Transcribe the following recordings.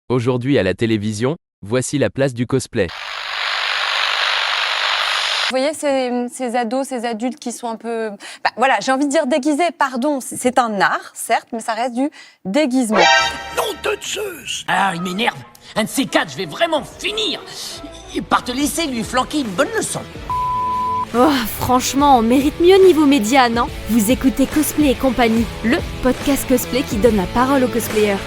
Aujourd'hui à la télévision, voici la place du cosplay. Vous voyez ces ados, ces adultes qui sont un peu... voilà, j'ai envie de dire déguisés, pardon, c'est un art, certes, mais ça reste du déguisement. Nom de Zeus! Ah, il m'énerve. Un de ces quatre, je vais vraiment finir par te laisser lui flanquer une bonne leçon. Oh, franchement, on mérite mieux niveau média, non? Vous écoutez Cosplay et compagnie, le podcast cosplay qui donne la parole aux cosplayers.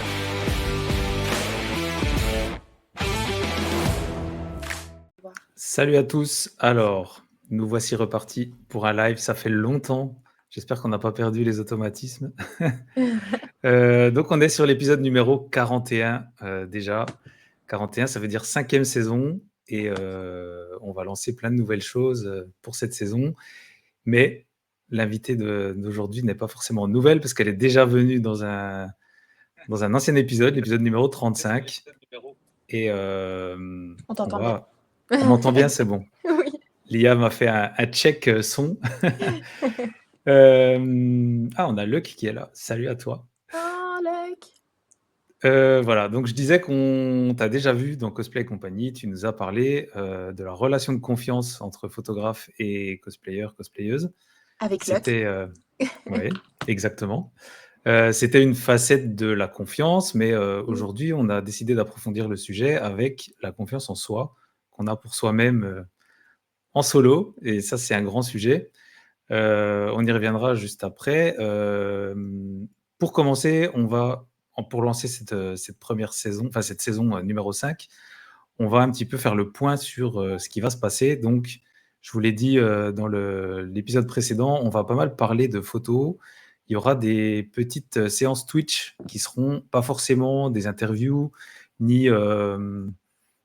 Salut à tous, alors nous voici repartis pour un live, ça fait longtemps, j'espère qu'on n'a pas perdu les automatismes. Donc on est sur l'épisode numéro 41 déjà, 41 ça veut dire 5e saison et on va lancer plein de nouvelles choses pour cette saison, mais l'invitée d'aujourd'hui n'est pas forcément nouvelle parce qu'elle est déjà venue dans un ancien épisode, l'épisode numéro 35 et On t'entend bien. on m'entend bien, c'est bon. Oui. L'IA m'a fait un check son. On a Luc qui est là. Salut à toi. Oh, Luc. Voilà, donc je disais qu'on t'a déjà vu dans Cosplay et compagnie. Tu nous as parlé de la relation de confiance entre photographe et cosplayer, cosplayeuse. Avec Luc. C'était, oui, exactement. C'était une facette de la confiance, mais aujourd'hui, on a décidé d'approfondir le sujet avec la confiance en soi qu'on a pour soi-même en solo, et ça, c'est un grand sujet. On y reviendra juste après. Pour commencer, pour lancer cette première saison, enfin cette saison numéro 5, on va un petit peu faire le point sur ce qui va se passer. Donc, je vous l'ai dit dans l'épisode précédent, on va pas mal parler de photos. Il y aura des petites séances Twitch qui seront pas forcément des interviews, ni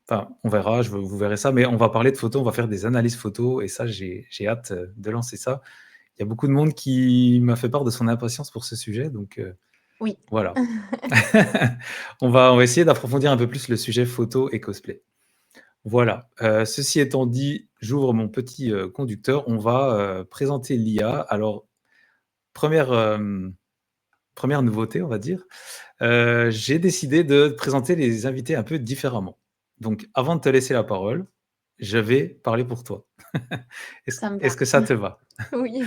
enfin, on verra, vous verrez ça, mais on va parler de photos, on va faire des analyses photos, et ça, j'ai hâte de lancer ça. Il y a beaucoup de monde qui m'a fait part de son impatience pour ce sujet, donc Oui. voilà. On va essayer d'approfondir un peu plus le sujet photo et cosplay. Voilà. Ceci étant dit, j'ouvre mon petit conducteur. On va présenter l'IA. Alors, première nouveauté, on va dire. J'ai décidé de présenter les invités un peu différemment. Donc, avant de te laisser la parole, je vais parler pour toi. Ça me va. Est-ce que ça te va? Oui.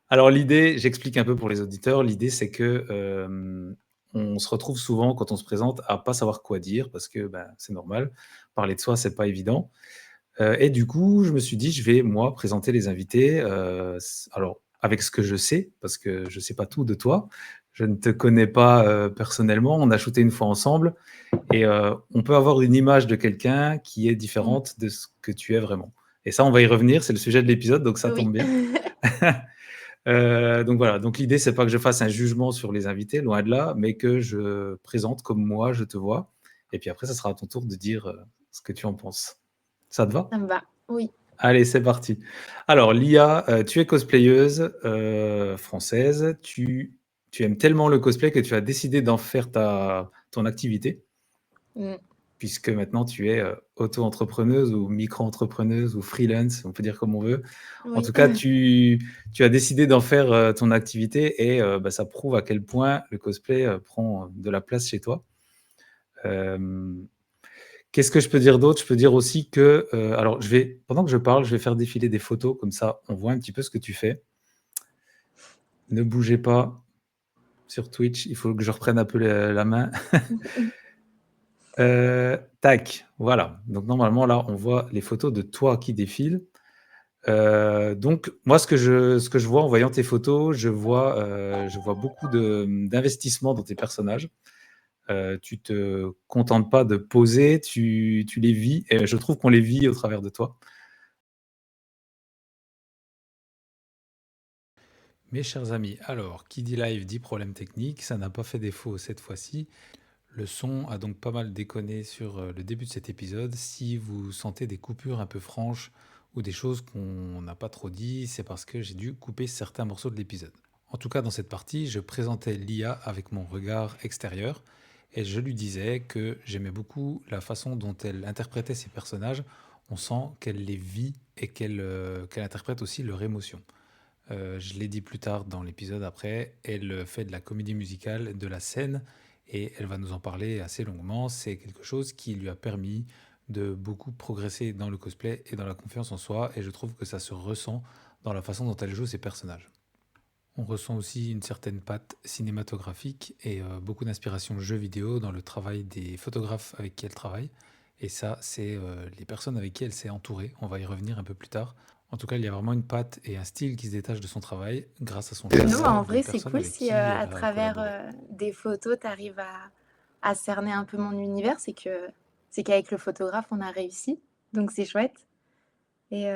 Alors l'idée, j'explique un peu pour les auditeurs, l'idée c'est que, on se retrouve souvent quand on se présente à pas savoir quoi dire parce que, c'est normal. Parler de soi, c'est pas évident, et du coup, je me suis dit: «Je vais moi présenter les invités», alors avec ce que je sais, parce que je sais pas tout de toi. Je ne te connais pas, personnellement, on a shooté une fois ensemble et on peut avoir une image de quelqu'un qui est différente de ce que tu es vraiment, et ça, on va y revenir, c'est le sujet de l'épisode, donc ça Oui. tombe bien. Donc voilà, donc l'idée, c'est pas que je fasse un jugement sur les invités, loin de là, mais que je présente comme moi je te vois, et puis après, ça sera à ton tour de dire, ce que tu en penses. Ça te va? Ça me va. Oui. Allez, c'est parti. Alors Lia, tu es cosplayeuse, française. Tu aimes tellement le cosplay que tu as décidé d'en faire ton activité, Mm. puisque maintenant tu es, auto-entrepreneuse ou micro-entrepreneuse ou freelance, on peut dire comme on veut. En Oui. tout cas, tu as décidé d'en faire, ton activité, et ça prouve à quel point le cosplay, prend de la place chez toi. Hem, Qu'est-ce que je peux dire d'autre? Je peux dire aussi que, alors pendant que je parle, je vais faire défiler des photos, comme ça on voit un petit peu ce que tu fais. Ne bougez pas sur Twitch, il faut que je reprenne un peu la main. Tac, voilà. Donc normalement là, on voit les photos de toi qui défilent. Donc moi, ce que je vois en voyant tes photos, je vois beaucoup d'investissement dans tes personnages. Tu te contentes pas de poser, tu les vis, et je trouve qu'on les vit au travers de toi. Mes chers amis, alors qui dit live dit problème technique, ça n'a pas fait défaut cette fois-ci. Le son a donc pas mal déconné sur le début de cet épisode. Si vous sentez des coupures un peu franches ou des choses qu'on n'a pas trop dit, c'est parce que j'ai dû couper certains morceaux de l'épisode. En tout cas, dans cette partie, je présentais l'IA avec mon regard extérieur, et je lui disais que j'aimais beaucoup la façon dont elle interprétait ses personnages. On sent qu'elle les vit et qu'elle interprète aussi leurs émotions. Je l'ai dit plus tard dans l'épisode après, elle fait de la comédie musicale, de la scène, et elle va nous en parler assez longuement. C'est quelque chose qui lui a permis de beaucoup progresser dans le cosplay et dans la confiance en soi, et je trouve que ça se ressent dans la façon dont elle joue ses personnages. On ressent aussi une certaine patte cinématographique et beaucoup d'inspiration jeux vidéo dans le travail des photographes avec qui elle travaille. Et ça, c'est les personnes avec qui elle s'est entourée. On va y revenir un peu plus tard. En tout cas, il y a vraiment une patte et un style qui se détache de son travail grâce à son Non, choix en de vrai, c'est personnes cool avec si qui à elle va travers collaborer. des photos, tu arrives à cerner un peu mon univers. C'est qu'avec le photographe, on a réussi. Donc, c'est chouette. Et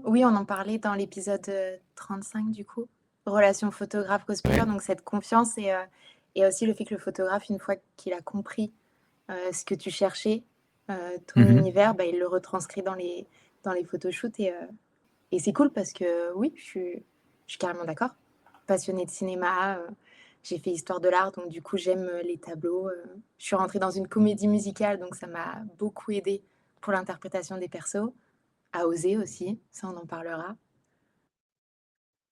oui, on en parlait dans l'épisode 35, du coup. Relation photographe-cosplayer. Ouais. Donc, cette confiance et aussi le fait que le photographe, une fois qu'il a compris ce que tu cherchais, ton Mhm. univers, bah, il le retranscrit dans les photoshoots. Et c'est cool parce que oui, je suis carrément d'accord. Passionnée de cinéma, j'ai fait histoire de l'art, donc du coup, j'aime les tableaux. Je suis rentrée dans une comédie musicale, donc ça m'a beaucoup aidée pour l'interprétation des persos. À oser aussi, ça on en parlera.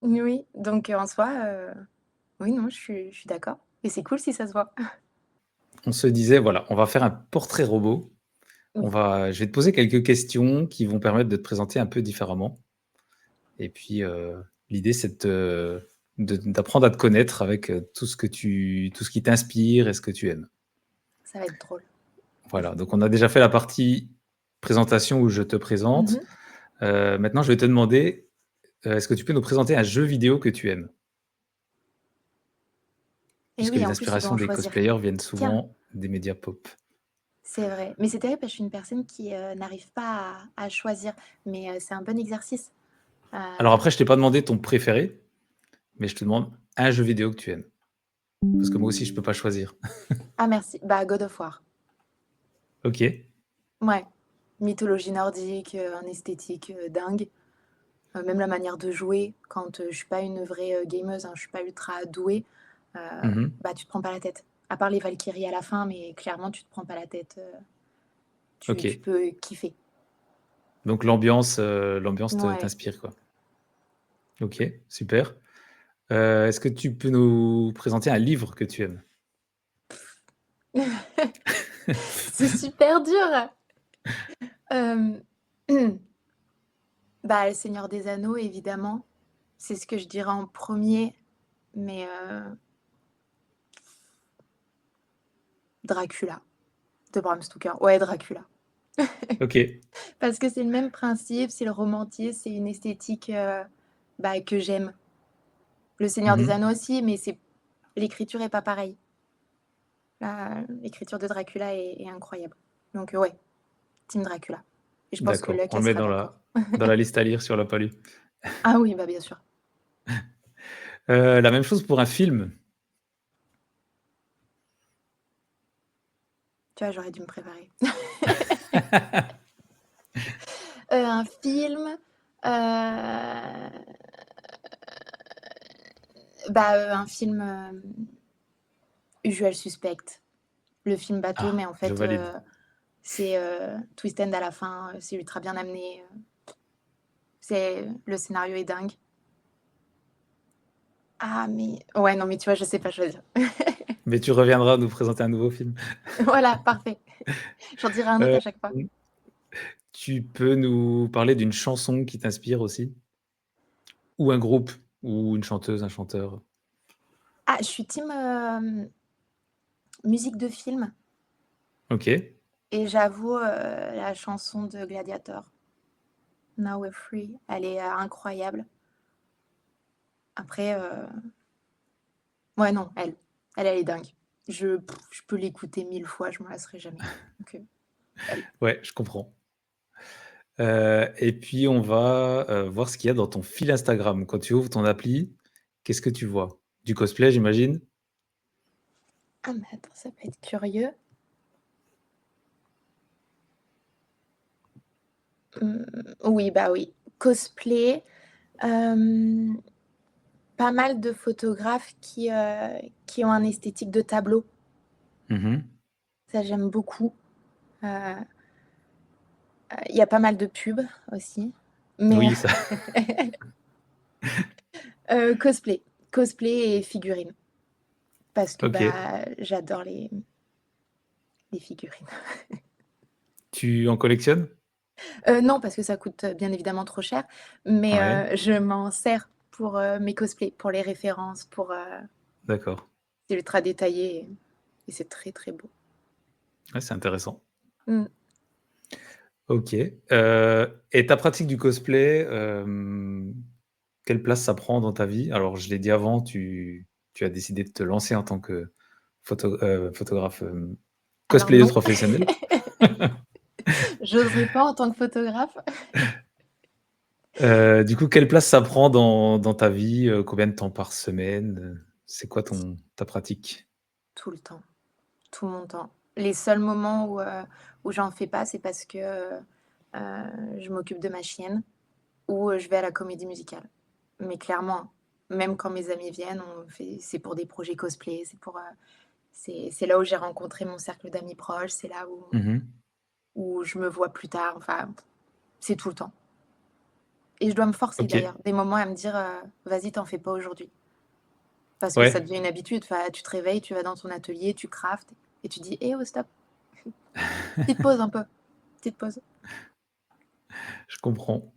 Oui, oui, donc en soi, oui, non, je suis d'accord. Et c'est cool si ça se voit. On se disait, voilà, on va faire un portrait robot. Oui, Je vais te poser quelques questions qui vont permettre de te présenter un peu différemment. Et puis, l'idée, c'est d'apprendre à te connaître avec tout ce qui t'inspire et ce que tu aimes. ça va être drôle. Voilà, donc on a déjà fait la partie présentation où je te présente. Mhm. Maintenant, je vais te demander, est-ce que tu peux nous présenter un jeu vidéo que tu aimes? Et Puisque oui, les en plus, je dois en inspirations des choisir cosplayers viennent qu'un. souvent des médias pop. C'est vrai. Mais c'est terrible parce que je suis une personne qui n'arrive pas à choisir. Mais c'est un bon exercice. Alors Euh, après, je t'ai pas demandé ton préféré, mais je te demande un jeu vidéo que tu aimes. Parce que moi aussi, je peux pas choisir. Ah merci. Bah God of War. Ok. Ouais. Mythologie nordique, un esthétique dingue. Même la manière de jouer, quand je suis pas une vraie gameuse, hein, je suis pas ultra douée, Mhm. bah tu te prends pas la tête. À part les Valkyries à la fin, mais clairement tu te prends pas la tête. Ok. Tu peux kiffer. Donc l'ambiance Ouais. t'inspire, quoi. Ok, super. Est-ce que tu peux nous présenter un livre que tu aimes? C'est super dur. Euh, Bah, Le Seigneur des Anneaux, évidemment. C'est ce que je dirais en premier. Mais Dracula, de Bram Stoker. Ouais, Dracula. Ok. Parce que c'est le même principe, c'est le romantisme, c'est une esthétique bah, que j'aime. Le Seigneur des Mhm. Anneaux aussi, mais l'écriture est pas pareille. L'écriture de Dracula est incroyable. Donc ouais, Team Dracula. Et je pense que D'accord. Luck, On elle le met sera dans d'accord. la liste à lire sur la palu. Ah oui, bah bien sûr. La même chose pour un film. Tu vois, j'aurais dû me préparer. Un film, euh, un film Usual Suspect. Le film bateau, mais Ah, en je fait, valide. c'est twist end à la fin, c'est ultra bien amené. Le scénario est dingue. Ah, mais ouais, non, mais tu vois, je sais pas choisir. Mais tu reviendras nous présenter un nouveau film. Voilà, parfait. J'en dirai un autre Euh, à chaque fois. Tu peux nous parler d'une chanson qui t'inspire aussi? Ou un groupe, ou une chanteuse, un chanteur? Ah, je suis team musique de film Ok. et j'avoue la chanson de Gladiator, Now We're Free, elle est incroyable. Après, ouais, non, elle est dingue. Je peux l'écouter 1000 fois, je m'en lasserai jamais. Donc, elle. Ouais, je comprends. Et puis on va, voir ce qu'il y a dans ton fil Instagram. Quand tu ouvres ton appli, qu'est-ce que tu vois? Du cosplay, j'imagine? Ah, mais attends, ça peut être curieux. Hum, oui, bah oui. Cosplay. euh, Pas mal de photographes qui ont un esthétique de tableau. Mmh. Ça, j'aime beaucoup. Il y a pas mal de pubs aussi. Mais Oui, ça cosplay. Cosplay et figurines. parce que Ok. j'adore les figurines. Tu en collectionnes? Non, parce que ça coûte bien évidemment trop cher, mais Ouais, je m'en sers pour mes cosplays, pour les références, d'accord. c'est ultra détaillé et c'est très très beau. Ouais, c'est intéressant. Mm. Ok. Et ta pratique du cosplay, quelle place ça prend dans ta vie? Alors, je l'ai dit avant, tu as décidé de te lancer en tant que photographe Alors cosplayeuse non, professionnelle. j'oserais pas en tant que photographe. Du coup, quelle place ça prend dans ta vie? Combien de temps par semaine? C'est quoi ta pratique? Tout le temps, tout mon temps. Les seuls moments où j'en fais pas, c'est parce que je m'occupe de ma chienne ou je vais à la comédie musicale. Mais clairement, même quand mes amis viennent, c'est pour des projets cosplay, c'est là où j'ai rencontré mon cercle d'amis proches, c'est là Mmh. où je me vois plus tard. Enfin, c'est tout le temps. Et je dois me forcer OK. d'ailleurs, des moments à me dire vas-y, t'en fais pas aujourd'hui. Parce que ça Ouais, devient une habitude. Enfin, tu te réveilles, tu vas dans ton atelier, tu craftes et tu dis eh oh, stop, petite pause un peu, petite pause. je comprends.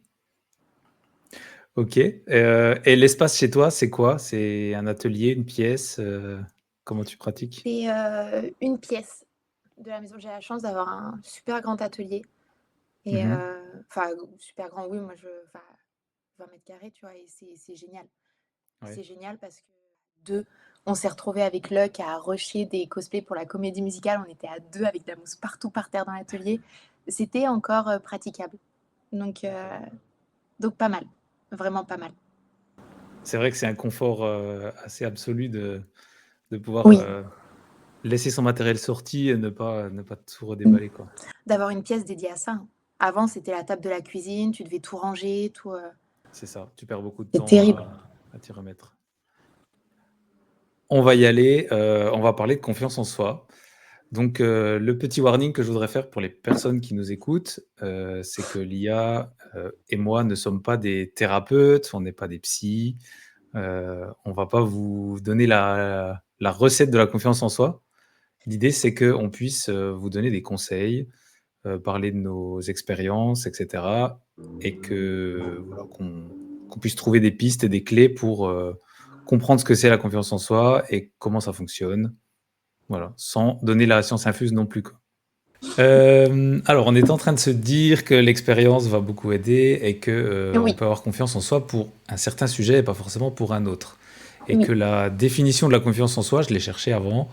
OK, et l'espace chez toi, c'est quoi? C'est un atelier, une pièce, comment tu pratiques? C'est une pièce de la maison. J'ai la chance d'avoir un super grand atelier. Et Mmh. enfin, super grand, oui, moi, enfin, 20 mètres carrés, tu vois? Et c'est génial. Ouais. C'est génial parce que 2, on s'est retrouvés avec Luck à rusher des cosplays pour la comédie musicale. On était à 2 avec de la mousse partout par terre dans l'atelier. C'était encore, praticable. Donc heu, donc pas mal, vraiment pas mal. C'est vrai que c'est un confort, assez absolu de pouvoir, Oui. laisser son matériel sorti et ne pas tout Mmh. redéballer, quoi. D'avoir une pièce dédiée à ça, hein. Avant, c'était la table de la cuisine, tu devais tout ranger, C'est ça, tu perds beaucoup de c'est temps terrible. à t'y remettre. On va y aller, on va parler de confiance en soi. Donc, le petit warning que je voudrais faire pour les personnes qui nous écoutent, c'est que l'IA, et moi ne sommes pas des thérapeutes, on n'est pas des psys, on va pas vous donner la recette de la confiance en soi. L'idée, c'est qu'on puisse, vous donner des conseils, parler de nos expériences et cetera et que voilà, qu'on puisse trouver des pistes et des clés pour, comprendre ce que c'est la confiance en soi et comment ça fonctionne. Voilà, sans donner la science infuse non plus, quoi. Alors on est en train de se dire que l'expérience va beaucoup aider et que, on Oui, peut avoir confiance en soi pour un certain sujet et pas forcément pour un autre. Et oui. que la définition de la confiance en soi, je l'ai cherché avant,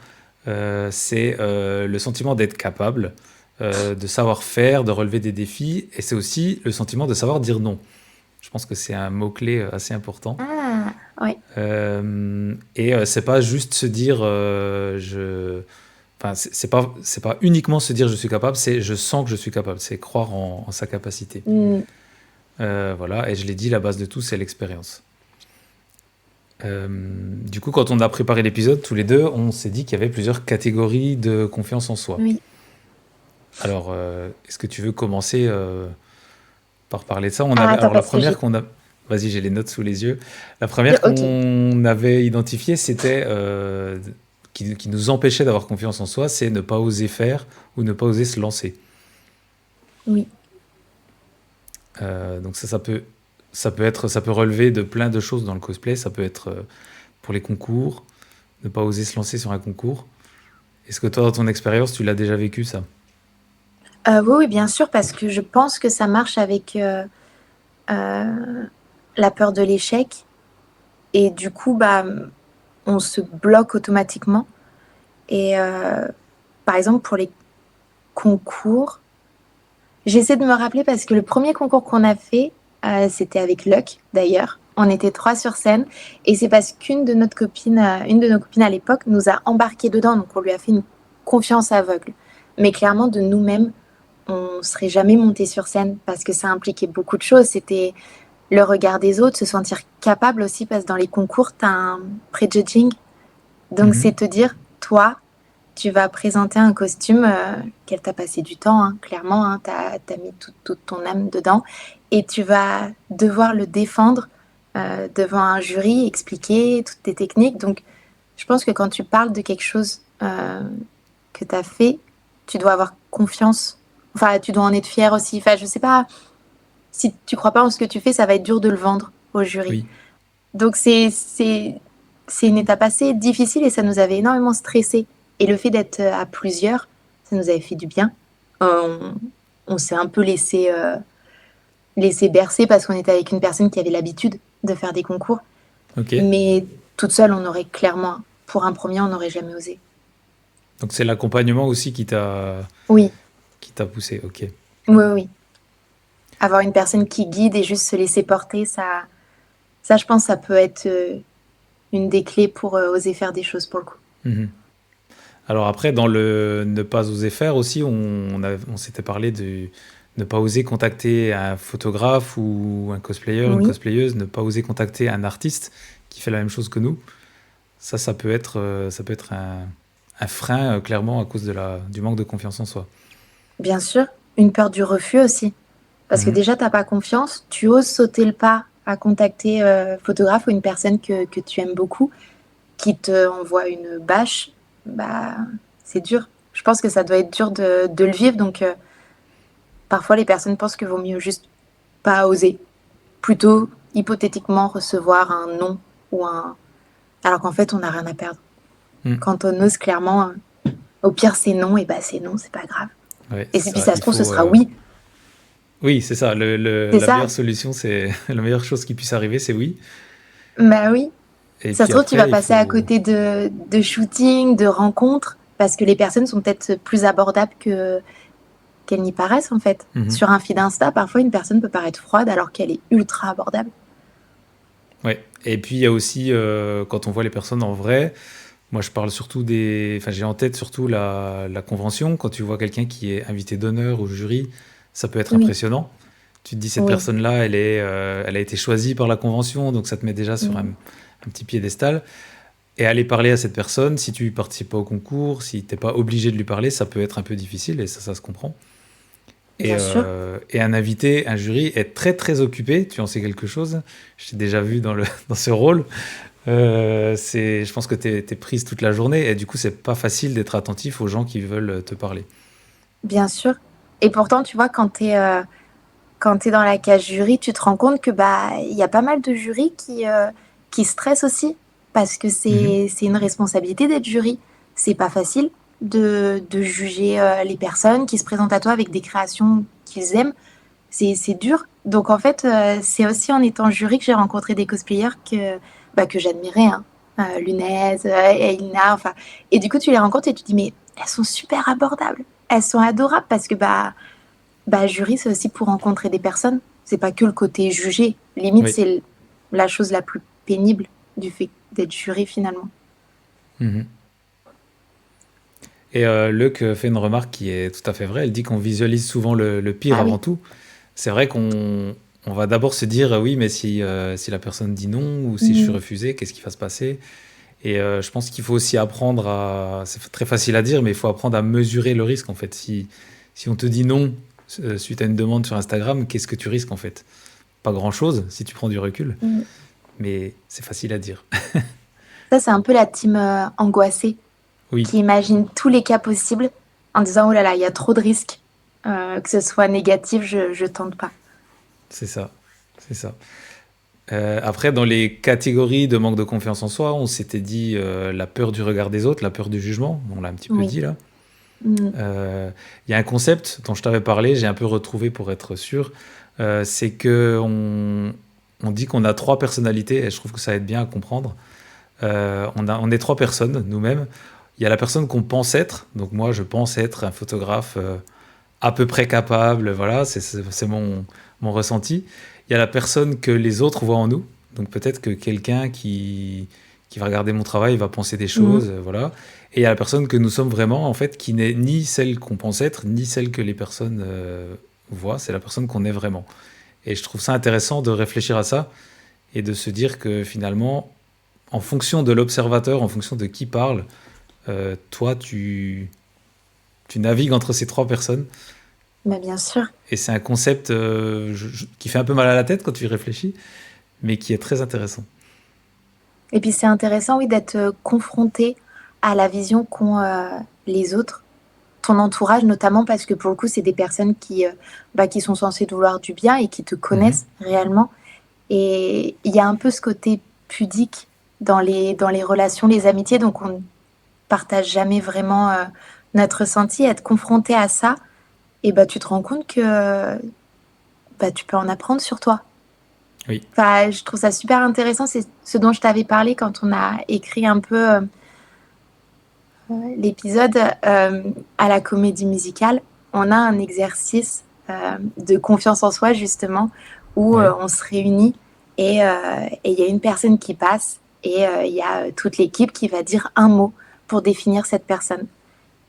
c'est, le sentiment d'être capable, de savoir faire, de relever des défis et c'est aussi le sentiment de savoir dire non. Je pense que c'est un mot-clé, assez important. Ah! Ouais. Et c'est pas juste se dire, je enfin, c'est pas uniquement se dire: «Je suis capable», c'est: «Je sens que je suis capable», c'est croire en sa capacité. Mmh. Voilà et je l'ai dit, la base de tout, c'est l'expérience. Du coup, quand on a préparé l'épisode, tous les 2, on s'est dit qu'il y avait plusieurs catégories de confiance en soi. Oui. Alors, est-ce que tu veux commencer, par parler de ça? On Ah avait attends, alors la parce que première j'ai qu'on a vas-y, j'ai les notes sous les yeux. La première OK. qu'on avait identifiée, c'était, qui nous empêchait d'avoir confiance en soi, c'est ne pas oser faire ou ne pas oser se lancer. Oui. Donc ça peut relever de plein de choses dans le cosplay. Ça peut être, pour les concours, ne pas oser se lancer sur un concours. Est-ce que toi, dans ton expérience, tu l'as déjà vécu ça? Oui, oui, bien sûr, parce que je pense que ça marche avec, la peur de l'échec et du coup, on se bloque automatiquement et par exemple, pour les concours, j'essaie de me rappeler parce que le premier concours qu'on a fait, c'était avec Luck d'ailleurs. On était 3 sur scène et c'est parce qu'une de notre copine, une de nos copines à l'époque nous a embarqués dedans, donc on lui a fait une confiance aveugle. Mais clairement de nous-mêmes, on serait jamais monté sur scène parce que ça impliquait beaucoup de choses. C'était le regard des autres, se sentir capable aussi parce que dans les concours, tu as un prejudging. Donc c'est Mhm. te dire, toi, tu vas présenter un costume qu'elle t'a passé du temps, hein, clairement, hein, t'as mis toute ton âme dedans, et tu vas devoir le défendre devant un jury, expliquer toutes tes techniques. Donc Je pense que quand tu parles de quelque chose que tu as fait, tu dois avoir confiance. Enfin, tu dois en être fier aussi. Enfin, je sais pas, si tu crois pas en ce que tu fais, ça va être dur de le vendre au jury. Oui. Donc, c'est une étape assez difficile et ça nous avait énormément stressé. Et le fait d'être à plusieurs, ça nous avait fait du bien. On s'est un peu laissé bercer parce qu'on était avec une personne qui avait l'habitude de faire des concours. Ok. Mais toute seule, on aurait clairement, pour un premier, on n'aurait jamais osé. Donc c'est l'accompagnement aussi Oui, qui t'a poussé. Ok. oui, oui. Avoir une personne qui guide et juste se laisser porter, ça je pense, ça peut être une des clés pour oser faire des choses pour le coup. Mhm. Alors après, dans le ne pas oser faire aussi, on s'était parlé de ne pas oser contacter un photographe ou un cosplayer, une Oui, cosplayeuse, ne pas oser contacter un artiste qui fait la même chose que nous. Ça peut être, un frein, clairement, à cause du manque de confiance en soi. bien sûr. Une peur du refus aussi. Parce que Mhm. déjà, t'as pas confiance, tu oses sauter le pas à contacter un photographe ou une personne que tu aimes beaucoup, qui te envoie une bâche, bah, c'est dur. Je pense que ça doit être dur de le vivre, donc parfois les personnes pensent qu'il vaut mieux juste pas oser, plutôt hypothétiquement recevoir un non ou un... Alors qu'en fait, on n'a rien à perdre. Mm. Quand on ose clairement, au pire c'est non, et bah c'est non, c'est pas grave. Ouais, Et c'est puis ça. ça se Il trouve, ce faut, sera oui. oui, c'est ça. C'est La ça. meilleure solution, c'est la meilleure chose qui puisse arriver, c'est oui. Bah oui. Et Ça se puis trouve, tu vas après, il passer à faut. côté de shootings, de rencontres, parce que les personnes sont peut-être plus abordables qu'elles n'y paraissent en fait. Mhm. Sur un feed Insta, parfois une personne peut paraître froide alors qu'elle est ultra abordable. Ouais. Et puis il y a aussi, quand on voit les personnes en vrai, moi je parle surtout enfin j'ai en tête surtout la convention. Quand tu vois quelqu'un qui est invité d'honneur au jury, ça peut être Oui, impressionnant. Tu te dis cette oui. personne-là, elle a été choisie par la convention, donc ça te met déjà sur Mm. un petit piédestal. Et aller parler à cette personne, si tu participes pas au concours, si t'es pas obligé de lui parler, ça peut être un peu difficile et ça se comprend. Bien sûr. Et un invité, un jury est très très occupé. Tu en sais quelque chose? Je t'ai déjà vu dans ce rôle. Je pense que tu es prise toute la journée et du coup, c'est pas facile d'être attentif aux gens qui veulent te parler. Bien sûr. Et pourtant, tu vois, quand t'es dans la cage jury, tu te rends compte que bah il y a pas mal de jurys qui stressent aussi parce que Mhm. c'est une responsabilité d'être jury. C'est pas facile de juger les personnes qui se présentent à toi avec des créations qu'ils aiment. C'est dur. Donc en fait, c'est aussi en étant jury que j'ai rencontré des cosplayers que j'admirais, hein. Lunez, Elina, enfin. Et du coup, tu les rencontres et tu te dis, mais elles sont super abordables. Elles sont adorables parce que jury, c'est aussi pour rencontrer des personnes. C'est pas que le côté jugé. Limite, Oui. c'est la chose la plus pénible du fait d'être jury finalement. Mhm. Et Luc fait une remarque qui est tout à fait vraie. Elle dit qu'on visualise souvent le pire Ah avant oui, tout. C'est vrai qu'on va d'abord se dire oui, mais si la personne dit non ou si je suis mm, refusé, qu'est-ce qui va se passer? Et je pense qu'il faut aussi apprendre à. C'est très facile à dire, mais il faut apprendre à mesurer le risque en fait. Si on te dit non suite à une demande sur Instagram, qu'est-ce que tu risques en fait? Pas grand-chose si tu prends du recul, mm. mais c'est facile à dire. Ça, c'est un peu la team angoissée Oui, qui imagine tous les cas possibles en disant, oh là là, il y a trop de risques. Que ce soit négatif, je tente pas. c'est ça. C'est ça. Après, dans les catégories de manque de confiance en soi, on s'était dit la peur du regard des autres, la peur du jugement. On l'a un petit peu Oui. dit là. Mm. Il y a un concept dont je t'avais parlé, j'ai un peu retrouvé pour être sûr. C'est que on dit qu'on a trois personnalités et je trouve que ça aide bien à comprendre. On est trois personnes nous-mêmes. Il y a la personne qu'on pense être. Donc moi, je pense être un photographe à peu près capable. Voilà, c'est mon ressenti. Il y a la personne que les autres voient en nous. Donc peut-être que quelqu'un qui va regarder mon travail va penser des Mm. choses. Voilà. Et il y a la personne que nous sommes vraiment, en fait, qui n'est ni celle qu'on pense être, ni celle que les personnes voient. C'est la personne qu'on est vraiment. Et je trouve ça intéressant de réfléchir à ça et de se dire que finalement, en fonction de l'observateur, en fonction de qui parle, toi, tu navigues entre ces trois personnes. Bah, bien sûr. Et c'est un concept qui fait un peu mal à la tête quand tu y réfléchis, mais qui est très intéressant. Et puis c'est intéressant, oui, d'être confronté à la vision qu'ont les autres, ton entourage notamment, parce que pour le coup, c'est des personnes qui sont censées te vouloir du bien et qui te Mhm. connaissent réellement. Et il y a un peu ce côté pudique dans les relations, les amitiés, donc on ne partage jamais vraiment notre ressenti. Être confronté à ça, et bah, tu te rends compte que tu peux en apprendre sur toi. Oui. Enfin, je trouve ça super intéressant. C'est ce dont je t'avais parlé quand on a écrit un peu l'épisode à la comédie musicale. On a un exercice de confiance en soi, justement, où Ouais. on se réunit et il y a une personne qui passe et il y a toute l'équipe qui va dire un mot pour définir cette personne.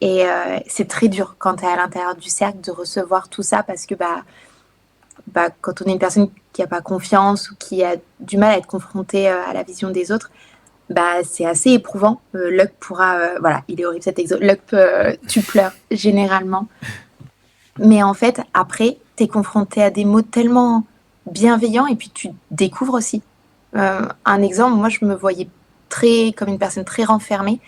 Et c'est très dur quand tu es à l'intérieur du cercle de recevoir tout ça parce que quand on est une personne qui n'a pas confiance ou qui a du mal à être confrontée à la vision des autres, c'est assez éprouvant. Luck pourra, voilà, il est horrible cet exemple. Luck, tu pleures généralement. Mais en fait, après, tu es confronté à des mots tellement bienveillants et puis tu découvres aussi. Un exemple, moi, je me voyais comme une personne très renfermée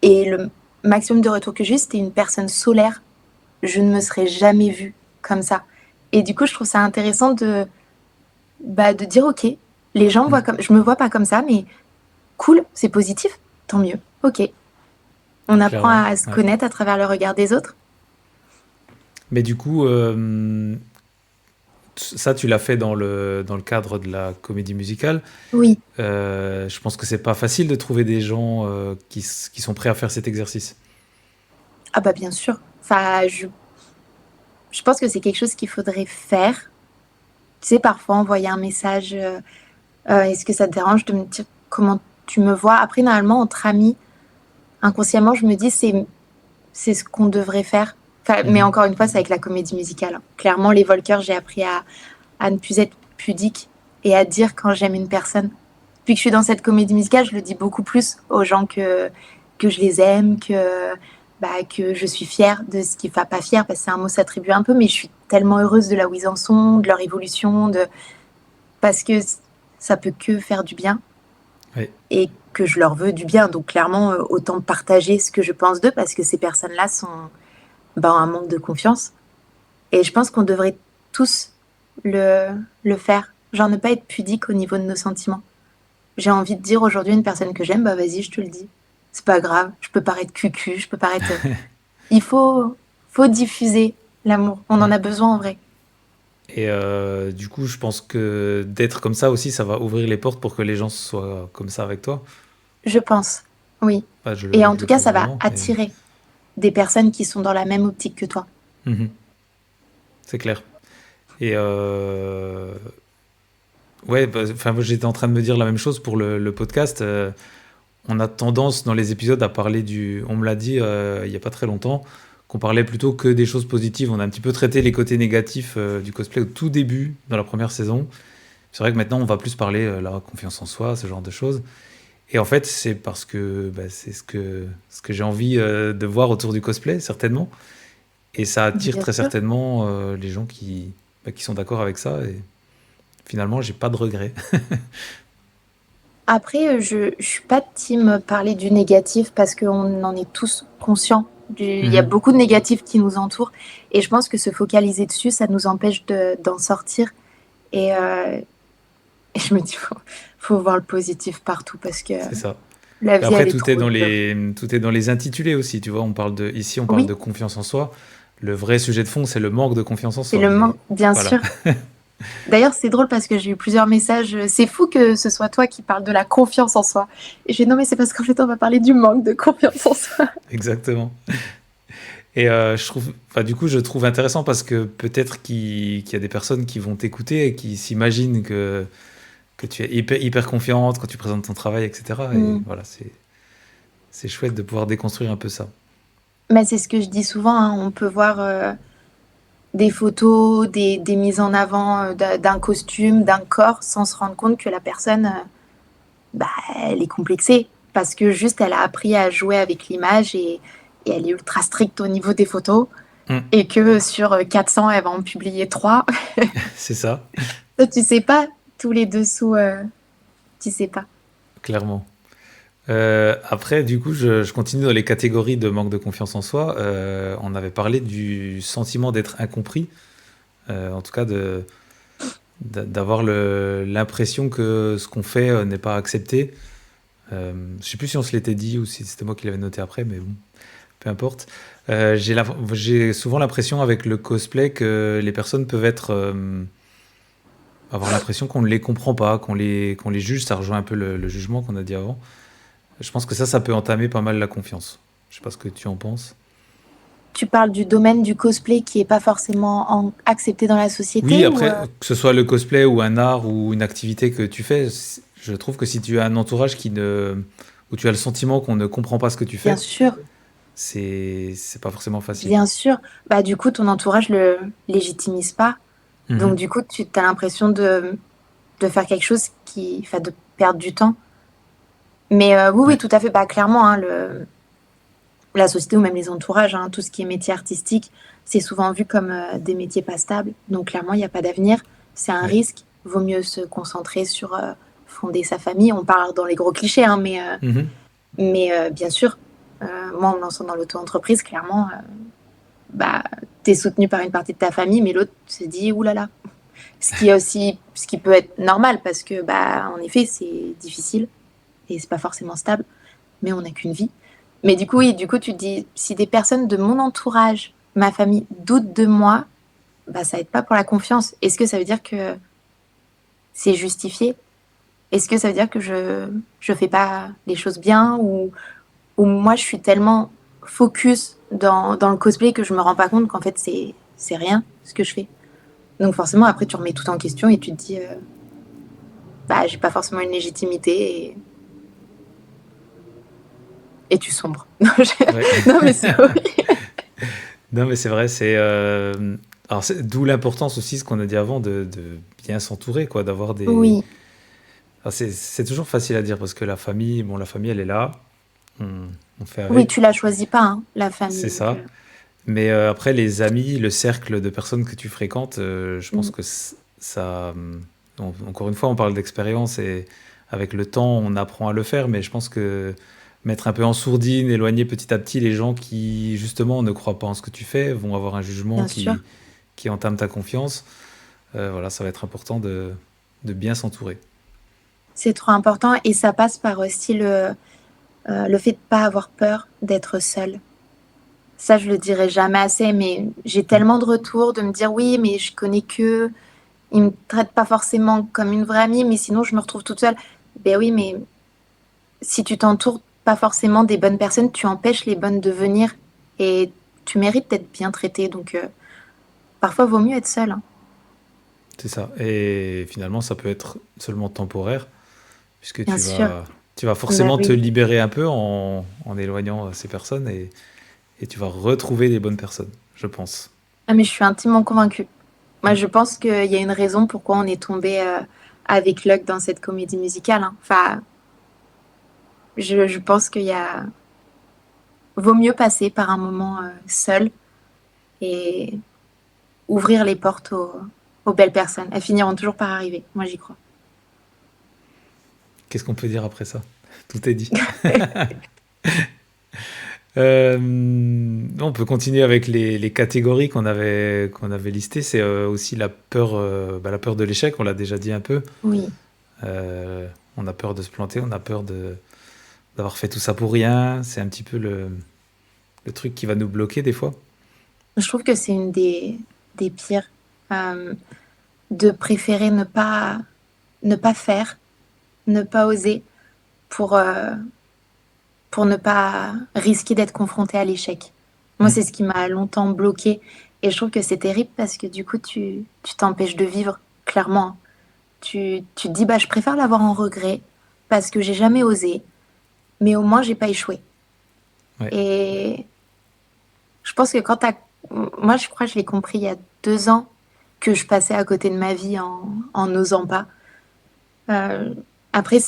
et le maximum de retour que j'ai eu, c'était une personne solaire. Je ne me serais jamais vue comme ça. Et du coup, je trouve ça intéressant de dire, OK, les gens me voient je me vois pas comme ça, mais cool, c'est positif, tant mieux. OK. On apprend Clairement. à se Ouais. connaître à travers le regard des autres. Mais du coup, ça, tu l'as fait dans le cadre de la comédie musicale. Oui. Je pense que c'est pas facile de trouver des gens qui sont prêts à faire cet exercice. Ah bah bien sûr. Enfin, je pense que c'est quelque chose qu'il faudrait faire. Tu sais, parfois envoyer un message, est-ce que ça te dérange de me dire comment tu me vois? Après, normalement, entre amis, inconsciemment, je me dis, c'est ce qu'on devrait faire. Enfin, mais Mhm. encore une fois, c'est avec la comédie musicale, hein. Clairement, les Volkers, j'ai appris à ne plus être pudique et à dire quand j'aime une personne. Depuis que je suis dans cette comédie musicale, je le dis beaucoup plus aux gens que je les aime, que je suis fière de ce qui ne pas fière, parce que c'est un mot s'attribue un peu, mais je suis tellement heureuse de là où ils en sont, de leur évolution, parce que ça peut que faire du bien Ouais. et que je leur veux du bien. Donc clairement, autant partager ce que je pense d'eux, parce que ces personnes-là sont un manque de confiance. Et je pense qu'on devrait tous le faire. Genre ne pas être pudique au niveau de nos sentiments. J'ai envie de dire aujourd'hui à une personne que j'aime, vas-y, je te le dis. C'est pas grave, je peux paraître cucu, je peux paraître... Il faut diffuser l'amour, on en Mm. a besoin en vrai. Et du coup, je pense que d'être comme ça aussi, ça va ouvrir les portes pour que les gens soient comme ça avec toi. Je pense, oui. Enfin, je, Et le en je tout le cas, pense ça va vraiment. attirer des personnes qui sont dans la même optique que toi. Mhm. C'est clair. Et ouais, enfin, moi, j'étais en train de me dire la même chose pour le podcast. On a tendance dans les épisodes à parler on me l'a dit il y a pas très longtemps, qu'on parlait plutôt que des choses positives. On a un petit peu traité les côtés négatifs du cosplay au tout début, dans la première saison. C'est vrai que maintenant, on va plus parler la confiance en soi, ce genre de choses. Et en fait, c'est parce que c'est ce que j'ai envie de voir autour du cosplay, certainement. Et ça attire Bien très sûr. certainement les gens qui sont d'accord avec ça. Et finalement, j'ai pas de regrets. Après, je suis pas de team parler du négatif parce qu'on en est tous conscients. Il y a Mhm. beaucoup de négatifs qui nous entourent et je pense que se focaliser dessus, ça nous empêche d'en sortir. Et je me dis, faut voir le positif partout parce que C'est ça. la Et vie, après, elle est trop dure. tout est dans les intitulés aussi. Tu vois, ici, on parle Oui, de confiance en soi. Le vrai sujet de fond, c'est le manque de confiance en c'est soi. le Mais manque, bien voilà, sûr. D'ailleurs, c'est drôle parce que j'ai eu plusieurs messages. C'est fou que ce soit toi qui parles de la confiance en soi. Et j'ai dit, non, mais c'est parce qu'en fait, on va parler du manque de confiance en soi. exactement. Et enfin, du coup, je trouve intéressant parce que peut-être qu'il y a des personnes qui vont t'écouter et qui s'imaginent que tu es hyper confiante quand tu présentes ton travail, etc. Et Mm. voilà, c'est chouette de pouvoir déconstruire un peu ça. Mais c'est ce que je dis souvent, hein. On peut voir des photos, des mises en avant d'un costume, d'un corps, sans se rendre compte que la personne, bah, elle est complexée. Parce que juste, elle a appris à jouer avec l'image et elle est ultra stricte au niveau des photos. Mm, Et que sur 400, elle va en publier 3. c'est ça, Toi, tu sais pas tous les dessous, tu sais pas. clairement. Après, du coup, je continue dans les catégories de manque de confiance en soi. On avait parlé du sentiment d'être incompris, en tout cas d'avoir l'impression que ce qu'on fait n'est pas accepté. Je sais plus si on se l'était dit ou si c'était moi qui l'avais noté après, mais bon, peu importe. J'ai souvent l'impression avec le cosplay que les personnes peuvent avoir l'impression qu'on ne les comprend pas, qu'on les juge. Ça rejoint un peu le jugement qu'on a dit avant. Je pense que ça peut entamer pas mal la confiance. Je sais pas ce que tu en penses. Tu parles du domaine du cosplay qui est pas forcément accepté dans la société Oui, ou, après, que ce soit le cosplay ou un art ou une activité que tu fais, je trouve que si tu as un entourage où tu as le sentiment qu'on ne comprend pas ce que tu Bien fais, sûr, c'est pas forcément facile. bien sûr. Bah, du coup, ton entourage le légitimise pas. Donc, Mhm. du coup, tu as l'impression de faire quelque chose enfin, de perdre du temps. Mais oui, oui, Ouais, tout à fait. Bah, clairement, hein, la société ou même les entourages, hein, tout ce qui est métier artistique, c'est souvent vu comme des métiers pas stables. Donc, clairement, il n'y a pas d'avenir. C'est un ouais. risque. Vaut mieux se concentrer sur fonder sa famille. On parle dans les gros clichés, hein, Mhm. mais bien sûr, moi, en me lançant dans l'auto-entreprise, clairement, bah, tu es soutenu par une partie de ta famille, mais l'autre se dit, oulala. Ce qui peut être normal parce que, bah, en effet, c'est difficile et c'est pas forcément stable, mais on n'a qu'une vie. Mais du coup, oui, du coup, tu te dis, si des personnes de mon entourage, ma famille, doutent de moi, bah, ça aide pas pour la confiance. Est-ce que ça veut dire que c'est justifié? Est-ce que ça veut dire que je fais pas les choses bien ou moi, je suis tellement focus dans le cosplay que je me rends pas compte qu'en fait, c'est rien ce que je fais. Donc forcément, après, tu remets tout en question et tu te dis, bah, j'ai pas forcément une légitimité et tu sombres. Non, Ouais. non, mais c'est horrible. Non, mais c'est vrai, alors d'où l'importance aussi, ce qu'on a dit avant, de bien s'entourer, quoi, d'avoir des. Oui, Alors, c'est toujours facile à dire parce que la famille, elle est là, on, on fait oui, avec, tu la choisis pas, hein, la famille. c'est Donc, ça. Mais après, les amis, le cercle de personnes que tu fréquentes, je pense mm, que ça. Encore une fois, on parle d'expérience et avec le temps, on apprend à le faire, mais je pense que mettre un peu en sourdine, éloigner petit à petit les gens qui, justement, ne croient pas en ce que tu fais, vont avoir un jugement bien sûr, qui entame ta confiance. Voilà, ça va être important de bien s'entourer. c'est trop important et ça passe par aussi le fait de pas avoir peur d'être seul. Ça, je le dirai jamais assez, mais j'ai Mm. tellement de retours de me dire oui, mais je connais que, ils me traitent pas forcément comme une vraie amie, mais sinon je me retrouve toute seule. Ben oui, mais si tu t'entoures pas forcément des bonnes personnes, tu empêches les bonnes de venir et tu mérites d'être bien traité. Donc parfois, vaut mieux être seul, hein. C'est ça. Et finalement, ça peut être seulement temporaire, puisque Bien sûr. tu vas Bah forcément te oui. libérer un peu en éloignant ces personnes et tu vas retrouver les bonnes personnes, je pense. Ah, mais je suis intimement convaincue. Moi, Mm. je pense qu'il y a une raison pourquoi on est tombé avec Luck dans cette comédie musicale, hein. Enfin, je pense qu'il y a... Vaut mieux passer par un moment seul et ouvrir les portes aux belles personnes. Elles finiront toujours par arriver. Moi, j'y crois. Qu'est-ce qu'on peut dire après ça? Tout est dit. On peut continuer avec les catégories qu'on avait listées. C'est aussi la peur de l'échec, on l'a déjà dit un peu. Oui. On a peur de se planter, on a peur d'avoir fait tout ça pour rien. C'est un petit peu le truc qui va nous bloquer des fois. Je trouve que c'est une des pires. euh, de préférer ne pas faire, ne pas oser pour, pour ne pas risquer d'être confronté à l'échec. Moi, Mm. c'est ce qui m'a longtemps bloqué. Et je trouve que c'est terrible parce que du coup, tu t'empêches de vivre, clairement. Tu te dis, bah, je préfère l'avoir en regret parce que j'ai jamais osé, mais au moins, j'ai pas échoué. Ouais. Et je pense que moi, je crois que je l'ai compris il y a 2 ans que je passais à côté de ma vie en n'osant pas. Euh, après,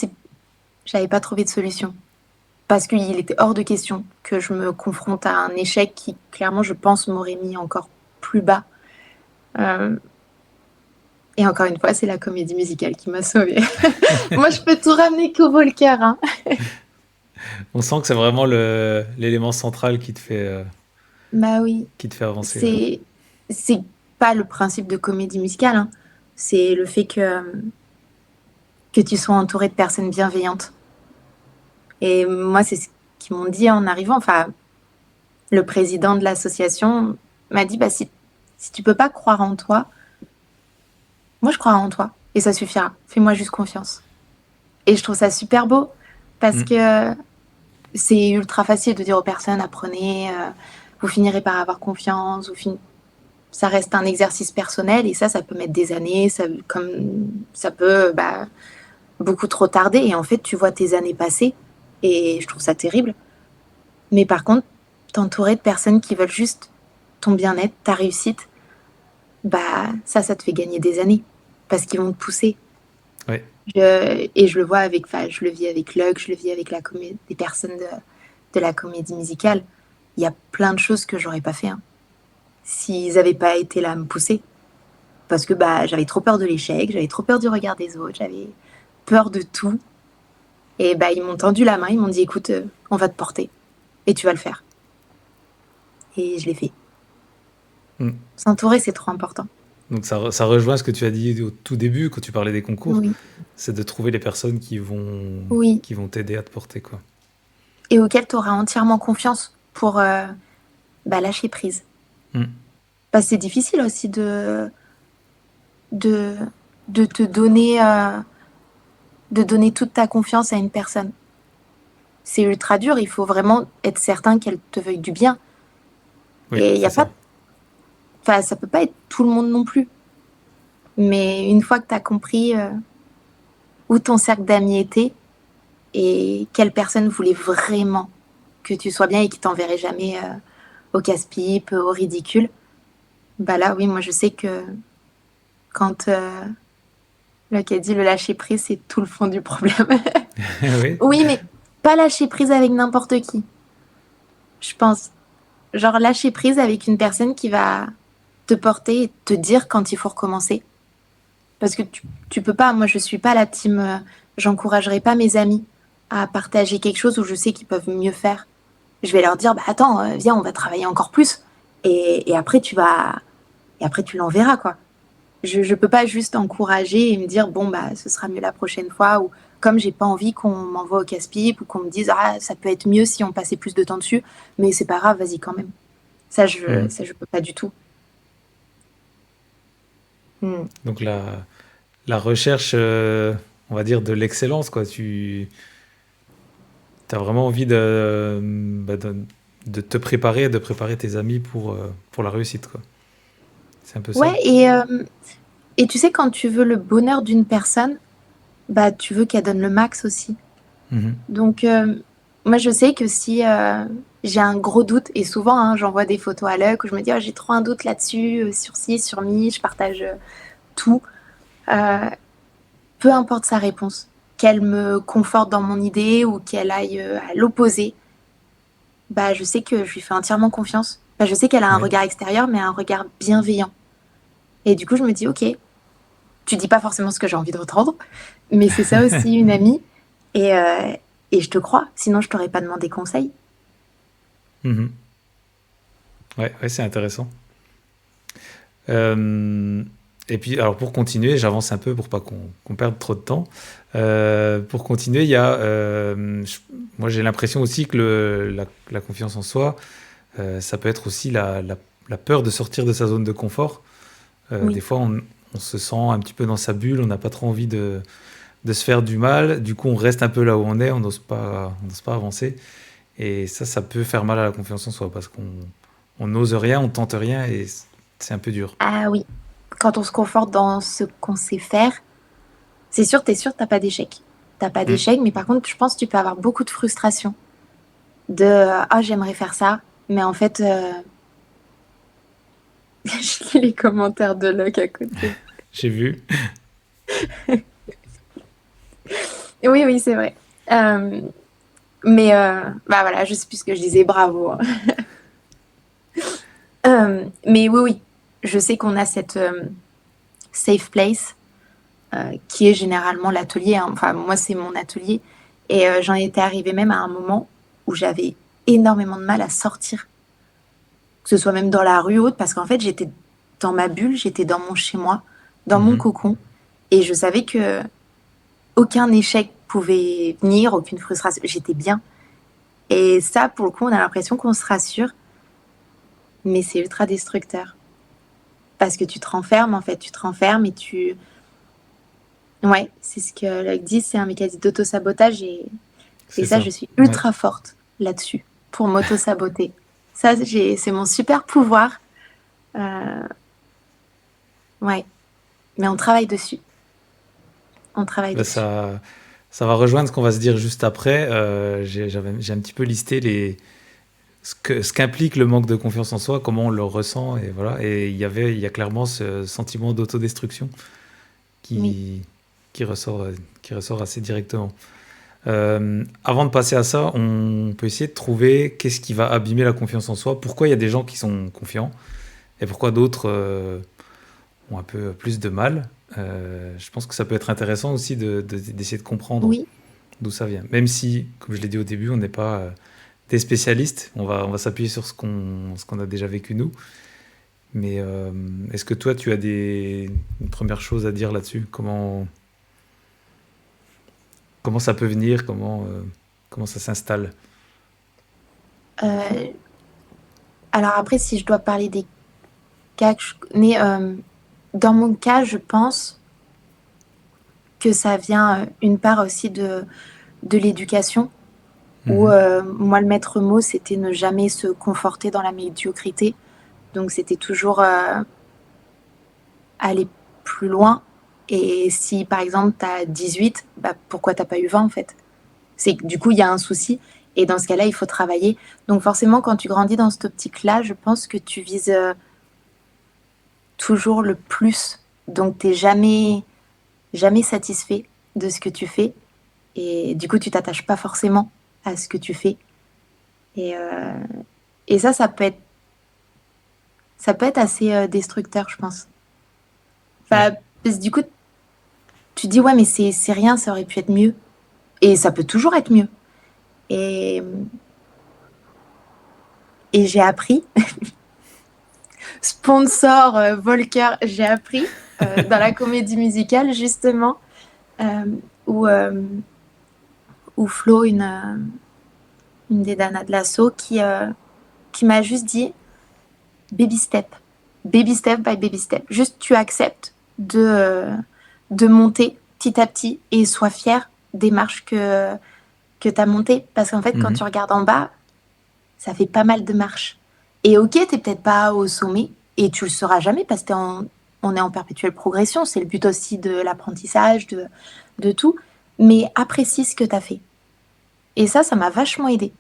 j'avais pas trouvé de solution parce qu'il était hors de question que je me confronte à un échec qui, clairement, je pense, m'aurait mis encore plus bas. Euh, et encore une fois, c'est la comédie musicale qui m'a sauvée. Moi, je peux tout ramener qu'au Volcker, hein. On sent que c'est vraiment l'élément central Bah oui, qui te fait avancer là. c'est c'est pas le principe de comédie musicale, hein. C'est le fait que tu sois entouré de personnes bienveillantes. Et moi, c'est ce qu'ils m'ont dit en arrivant. Enfin, le président de l'association m'a dit, bah, si tu peux pas croire en toi, moi je crois en toi et ça suffira. Fais-moi juste confiance. Et je trouve ça super beau parce Mm. que c'est ultra facile de dire aux personnes, apprenez, vous finirez par avoir confiance, ça reste un exercice personnel et ça peut mettre des années, comme ça peut beaucoup trop tarder et en fait tu vois tes années passer et je trouve ça terrible. Mais par contre, t'entourer de personnes qui veulent juste ton bien-être, ta réussite, ça te fait gagner des années parce qu'ils vont te pousser. Ouais. Et je le vois je le vis avec Luck, je le vis avec des personnes de la comédie musicale. Il y a plein de choses que j'aurais pas fait, hein, s'ils n'avaient pas été là à me pousser. Parce que j'avais trop peur de l'échec, j'avais trop peur du regard des autres, j'avais peur de tout. Et ils m'ont tendu la main, ils m'ont dit écoute, on va te porter et tu vas le faire. Et je l'ai fait. Mm. S'entourer, c'est trop important. Donc ça rejoint ce que tu as dit au tout début quand tu parlais des concours, Oui. c'est de trouver les personnes Oui. qui vont t'aider à te porter, quoi. Et auquel tu auras entièrement confiance pour lâcher prise. Mm. C'est difficile aussi de te donner, de donner toute ta confiance à une personne. C'est ultra dur, il faut vraiment être certain qu'elle te veuille du bien. Oui, Et il y a c'est ça. pas, ça peut pas être tout le monde non plus. Mais une fois que tu as compris où ton cercle d'amis était et quelle personne voulait vraiment que tu sois bien et qui t'enverrait jamais au casse-pipe, au ridicule, là, oui, moi je sais que quand Luc a dit le lâcher prise, c'est tout le fond du problème. Oui. Oui, mais pas lâcher prise avec n'importe qui. Je pense. Genre lâcher prise avec une personne qui va te porter et te dire quand il faut recommencer. Parce que tu peux pas, moi je suis pas la team, j'encouragerai pas mes amis à partager quelque chose où je sais qu'ils peuvent mieux faire. Je vais leur dire, attends, viens, on va travailler encore plus. Et après tu l'enverras, quoi. Je peux pas juste encourager et me dire, bon, ce sera mieux la prochaine fois. Ou comme j'ai pas envie qu'on m'envoie au casse-pipe ou qu'on me dise, ah, ça peut être mieux si on passait plus de temps dessus. Mais c'est pas grave, vas-y quand même. Ça, je peux pas du tout. Donc la recherche, on va dire, de l'excellence, quoi. Tu as vraiment envie de te préparer, de préparer tes amis pour la réussite, quoi. C'est un peu ça. Ouais, et tu sais, quand tu veux le bonheur d'une personne, tu veux qu'elle donne le max aussi. Mhm. Donc, moi, je sais que si j'ai un gros doute, et souvent, hein, j'envoie des photos à Luc où je me dis, oh, j'ai trop un doute là-dessus, sur ci, sur mi, je partage tout. Peu importe sa réponse, qu'elle me conforte dans mon idée ou qu'elle aille à l'opposé, je sais que je lui fais entièrement confiance. Je sais qu'elle a un Ouais. regard extérieur, mais un regard bienveillant. Et du coup, je me dis, ok, tu dis pas forcément ce que j'ai envie d'entendre, mais c'est ça aussi une amie. Et je te crois, sinon je t'aurais pas demandé conseil. Mhm. Ouais, c'est intéressant. Et puis, alors pour continuer, j'avance un peu pour pas qu'on perde trop de temps. Pour continuer, il y a, moi j'ai l'impression aussi que la confiance en soi, ça peut être aussi la peur de sortir de sa zone de confort. Oui. Des fois, on se sent un petit peu dans sa bulle, on n'a pas trop envie de se faire du mal. Du coup, on reste un peu là où on est, on n'ose pas avancer. Et ça peut faire mal à la confiance en soi parce qu'on n'ose rien, on tente rien et c'est un peu dur. Ah oui, quand on se conforte dans ce qu'on sait faire, c'est sûr, t'as pas d'échec. T'as pas d'échec, mais par contre, je pense que tu peux avoir beaucoup de frustration. Ah, j'aimerais faire ça, mais en fait, je lis les commentaires de Luc à côté. J'ai vu. Oui, c'est vrai. Mais voilà, je sais plus ce que je disais, bravo. Mais oui, je sais qu'on a cette safe place qui est généralement l'atelier, hein. Enfin, moi, c'est mon atelier. Et j'en étais arrivée même à un moment où j'avais énormément de mal à sortir, que ce soit même dans la rue ou autre, parce qu'en fait, j'étais dans ma bulle, j'étais dans mon chez-moi, dans mon cocon, et je savais que aucun échec pouvait venir, aucune frustration, j'étais bien. Et ça, pour le coup, on a l'impression qu'on se rassure, mais c'est ultra destructeur. Parce que tu te renfermes, en fait, tu te renfermes et tu... Ouais, c'est ce que Luc dit, c'est un mécanisme d'auto-sabotage et ça, je suis ultra forte là-dessus, pour m'auto-saboter. Ça, c'est mon super pouvoir. Ouais, mais on travaille dessus. On travaille Bah, dessus. ça va rejoindre ce qu'on va se dire juste après. J'ai un petit peu listé ce qu'implique le manque de confiance en soi, comment on le ressent, et voilà. Et il y a clairement ce sentiment d'autodestruction Oui. qui ressort assez directement. Avant de passer à ça, on peut essayer de trouver qu'est-ce qui va abîmer la confiance en soi, pourquoi il y a des gens qui sont confiants et pourquoi d'autres ont un peu plus de mal. Je pense que ça peut être intéressant aussi d'essayer de comprendre Oui, d'où ça vient. Même si, comme je l'ai dit au début, on n'est pas des spécialistes, on va s'appuyer sur ce qu'on a déjà vécu nous. Mais est-ce que toi, tu as une première chose à dire là-dessus? Comment ça peut venir? Comment ça s'installe? euh, alors après, si je dois parler des cas que je connais, dans mon cas, je pense que ça vient une part aussi de l'éducation, où moi, le maître mot, c'était ne jamais se conforter dans la médiocrité. Donc, c'était toujours aller plus loin. Et si, par exemple, tu as 18, bah, pourquoi tu n'as pas eu 20, en fait? C'est que du coup, il y a un souci. Et dans ce cas-là, il faut travailler. Donc, forcément, quand tu grandis dans cette optique-là, je pense que tu vises toujours le plus. Donc, tu n'es jamais satisfait de ce que tu fais. Et du coup, tu t'attaches pas forcément à ce que tu fais. Et ça peut être assez destructeur, je pense. Enfin, parce que du coup, tu te dis, ouais, mais c'est rien, ça aurait pu être mieux. Et ça peut toujours être mieux. Et, et j'ai appris, sponsor Volcker, j'ai appris dans la comédie musicale, justement, euh, où, euh, où Flo, une des Dana de l'assaut, qui m'a juste dit baby step by baby step. Juste tu acceptes de monter petit à petit et sois fier des marches que tu as montées. Parce qu'en fait, quand tu regardes en bas, ça fait pas mal de marches. Et ok, t'es peut-être pas au sommet et tu le seras jamais parce qu'on est en perpétuelle progression. C'est le but aussi de l'apprentissage, de tout. Mais apprécie ce que tu as fait. Et ça m'a vachement aidée.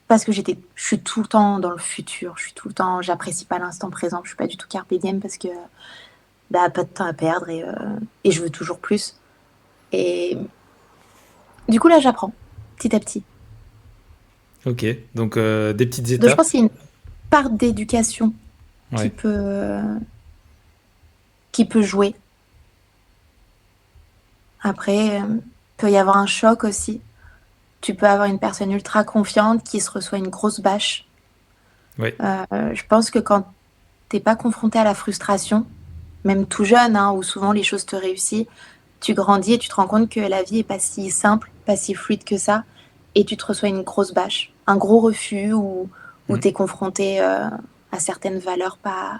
Parce que je suis tout le temps dans le futur, j'apprécie pas l'instant présent, je suis pas du tout carpe diem parce que bah, pas de temps à perdre et je veux toujours plus. Et du coup là j'apprends petit à petit. Ok, donc des petites Donc je étapes. pense qu'il y a une part d'éducation Ouais. qui peut jouer. Après, peut y avoir un choc aussi. Tu peux avoir une personne ultra confiante qui se reçoit une grosse bâche. Ouais. Je pense que quand t'es pas confronté à la frustration, même tout jeune, hein, où souvent les choses te réussissent, tu grandis et tu te rends compte que la vie est pas si simple, pas si fluide que ça, et tu te reçois une grosse bâche, un gros refus où tu es confronté à certaines valeurs pas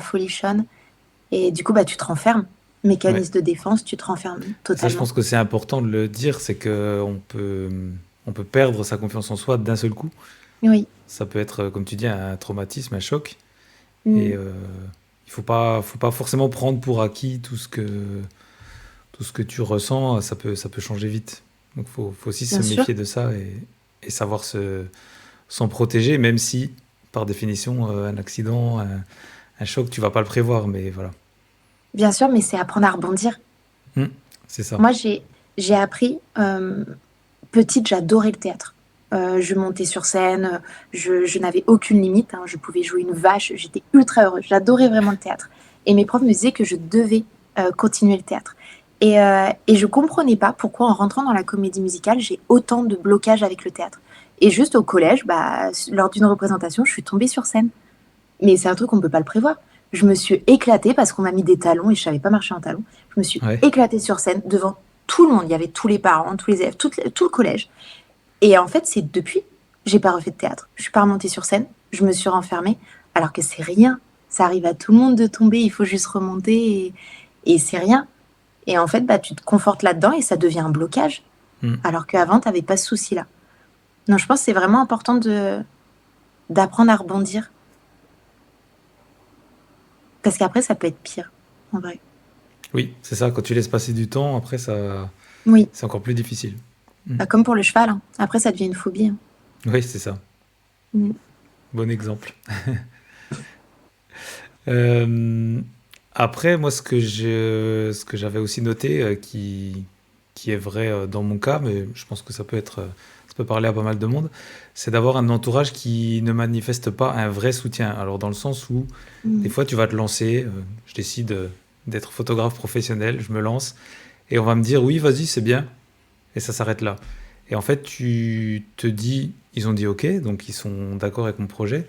folichonnes, et du coup bah, tu te renfermes. Mécanisme de défense, tu te renfermes Ça, je totalement. pense que c'est important de le dire, c'est qu'on peut perdre sa confiance en soi d'un seul coup. Oui. Ça peut être, comme tu dis, un traumatisme, un choc. Mm. Et il faut pas forcément prendre pour acquis tout ce que tu ressens. Ça peut changer vite. Donc, faut aussi se Bien sûr. méfier de ça et savoir s'en protéger, même si, par définition, un accident, un choc, tu vas pas le prévoir. Mais voilà. Bien sûr, mais c'est apprendre à rebondir. C'est ça. Moi, j'ai appris, petite, j'adorais le théâtre. Je montais sur scène, je n'avais aucune limite, hein, je pouvais jouer une vache, j'étais ultra heureuse, j'adorais vraiment le théâtre. Et mes profs me disaient que je devais continuer le théâtre. Et je comprenais pas pourquoi, en rentrant dans la comédie musicale, j'ai autant de blocages avec le théâtre. Et juste au collège, lors d'une représentation, je suis tombée sur scène. Mais c'est un truc qu'on ne peut pas le prévoir. Je me suis éclatée parce qu'on m'a mis des talons et je ne savais pas marcher en talons. Je me suis Ouais. éclatée sur scène devant tout le monde. Il y avait tous les parents, tous les élèves, tout le collège. Et en fait, c'est depuis, j'ai pas refait de théâtre. Je suis pas remontée sur scène, je me suis renfermée, alors que c'est rien. Ça arrive à tout le monde de tomber, il faut juste remonter et c'est rien. Et en fait, tu te confortes là-dedans et ça devient un blocage. Mm. Alors qu'avant, tu n'avais pas ce souci-là. Donc je pense que c'est vraiment important d'apprendre à rebondir. Parce qu'après, ça peut être pire, en vrai. Oui, c'est ça. Quand tu laisses passer du temps, après, Oui, c'est encore plus difficile. comme pour le cheval, hein. Après, ça devient une phobie, hein. Oui, c'est ça. Mm. Bon exemple. Euh, Après, moi, ce que j'avais aussi noté, qui est vrai dans mon cas, mais je pense que ça peut parler à pas mal de monde, c'est d'avoir un entourage qui ne manifeste pas un vrai soutien. Alors, dans le sens où, des Mm. fois, tu vas te lancer, je décide d'être photographe professionnel, je me lance, et on va me dire, oui, vas-y, c'est bien, et ça s'arrête là. Et en fait, tu te dis, ils ont dit OK, donc ils sont d'accord avec mon projet,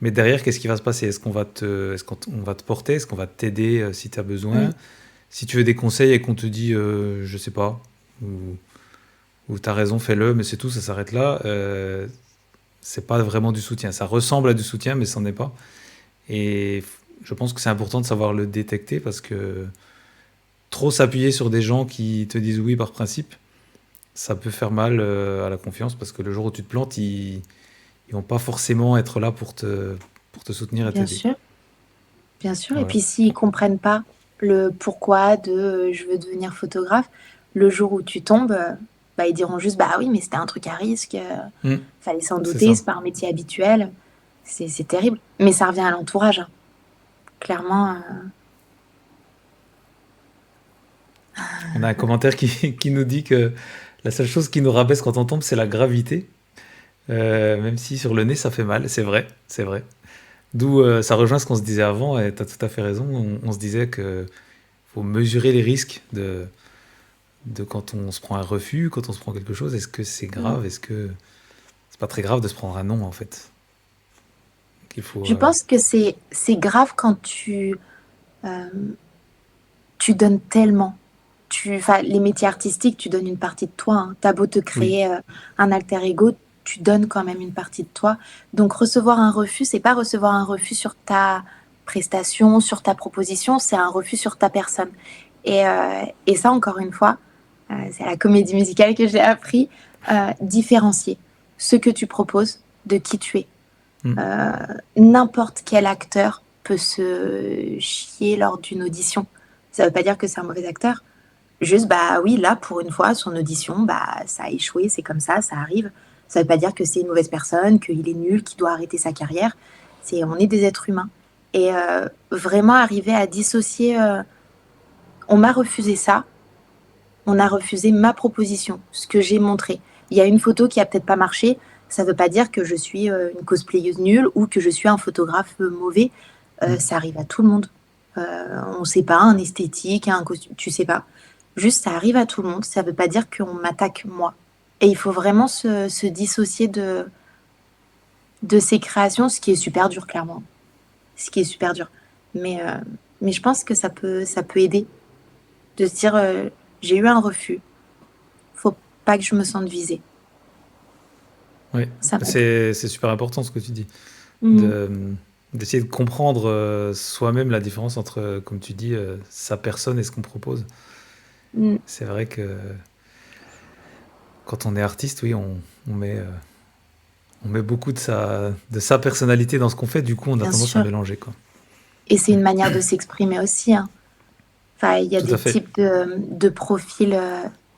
mais derrière, qu'est-ce qui va se passer? Est-ce qu'on va te porter? Est-ce qu'on va t'aider si tu as besoin? Mm. Si tu veux des conseils et qu'on te dit, je sais pas, ou tu as raison, fais-le, mais c'est tout, ça s'arrête là, c'est pas vraiment du soutien. Ça ressemble à du soutien, mais c'en est pas. Et je pense que c'est important de savoir le détecter parce que trop s'appuyer sur des gens qui te disent oui par principe, ça peut faire mal à la confiance parce que le jour où tu te plantes, ils vont pas forcément être là pour te soutenir et Bien t'aider. sûr, bien sûr. Et Voilà. puis s'ils comprennent pas le pourquoi de je veux devenir photographe, le jour où tu tombes, ils diront juste bah oui, mais c'était un truc à risque, Mm, fallait s'en c'est douter, ça. c'est pas un métier habituel. C'est terrible. Mais ça revient à l'entourage, hein. Clairement, On a un commentaire qui nous dit que la seule chose qui nous rabaisse quand on tombe, c'est la gravité. Même si sur le nez, ça fait mal. C'est vrai, c'est vrai. D'où ça rejoint ce qu'on se disait avant, et tu as tout à fait raison. On se disait que faut mesurer les risques de quand on se prend un refus, quand on se prend quelque chose. Est-ce que c'est grave? Est-ce que c'est pas très grave de se prendre un non, en fait? Donc, il faut. je pense que c'est grave quand euh, tu donnes tellement. Les métiers artistiques, tu donnes une partie de toi, hein. T'as beau te Oui, créer un alter ego, tu donnes quand même une partie de toi. Donc recevoir un refus, c'est pas recevoir un refus sur ta prestation, sur ta proposition, c'est un refus sur ta personne. Et ça, encore une fois, c'est à la comédie musicale que j'ai appris, différencier ce que tu proposes de qui tu es. Mm. Euh, N'importe quel acteur peut se chier lors d'une audition. Ça veut pas dire que c'est un mauvais acteur. Juste, oui, là, pour une fois, son audition, ça a échoué, c'est comme ça arrive. Ça veut pas dire que c'est une mauvaise personne, qu'il est nul, qu'il doit arrêter sa carrière. On est des êtres humains. Et vraiment arriver à dissocier, on m'a refusé ça, on a refusé ma proposition, ce que j'ai montré. Il y a une photo qui a peut-être pas marché, ça veut pas dire que je suis une cosplayeuse nulle ou que je suis un photographe mauvais. Mm. Ça arrive à tout le monde. On sait pas, un esthétique, un costume, tu sais pas. Juste, ça arrive à tout le monde. Ça veut pas dire qu'on m'attaque moi. Et il faut vraiment se dissocier de ces créations, ce qui est super dur, clairement. Ce qui est super dur. Mais je pense que ça peut aider de se dire j'ai eu un refus. Faut pas que je me sente visée. Oui, Ça m'aide. c'est super important ce que tu dis. Mhm. De, D'essayer de comprendre soi-même la différence entre, comme tu dis, sa personne et ce qu'on propose. Mhm. C'est vrai que quand on est artiste, oui, on met beaucoup de sa personnalité dans ce qu'on fait, du coup, on a Bien tendance à sûr. mélanger, quoi. Et c'est une manière de s'exprimer aussi, hein. Enfin, il y a Tout à des fait. types de profils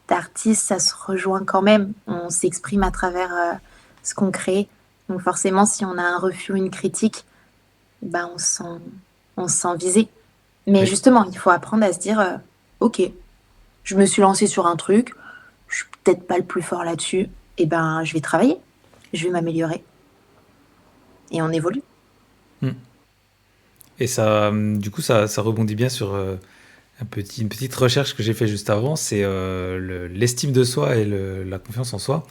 d'artistes, ça se rejoint quand même. On s'exprime à travers ce qu'on crée. Donc forcément, si on a un refus ou une critique, on se sent visé. Mais Oui. justement, il faut apprendre à se dire, ok, je me suis lancée sur un truc, je suis peut-être pas le plus fort là-dessus, et je vais travailler, je vais m'améliorer. Et on évolue. Mm. Et ça, du coup, ça rebondit bien sur une petite recherche que j'ai fait juste avant. C'est l'estime de soi et la confiance en soi.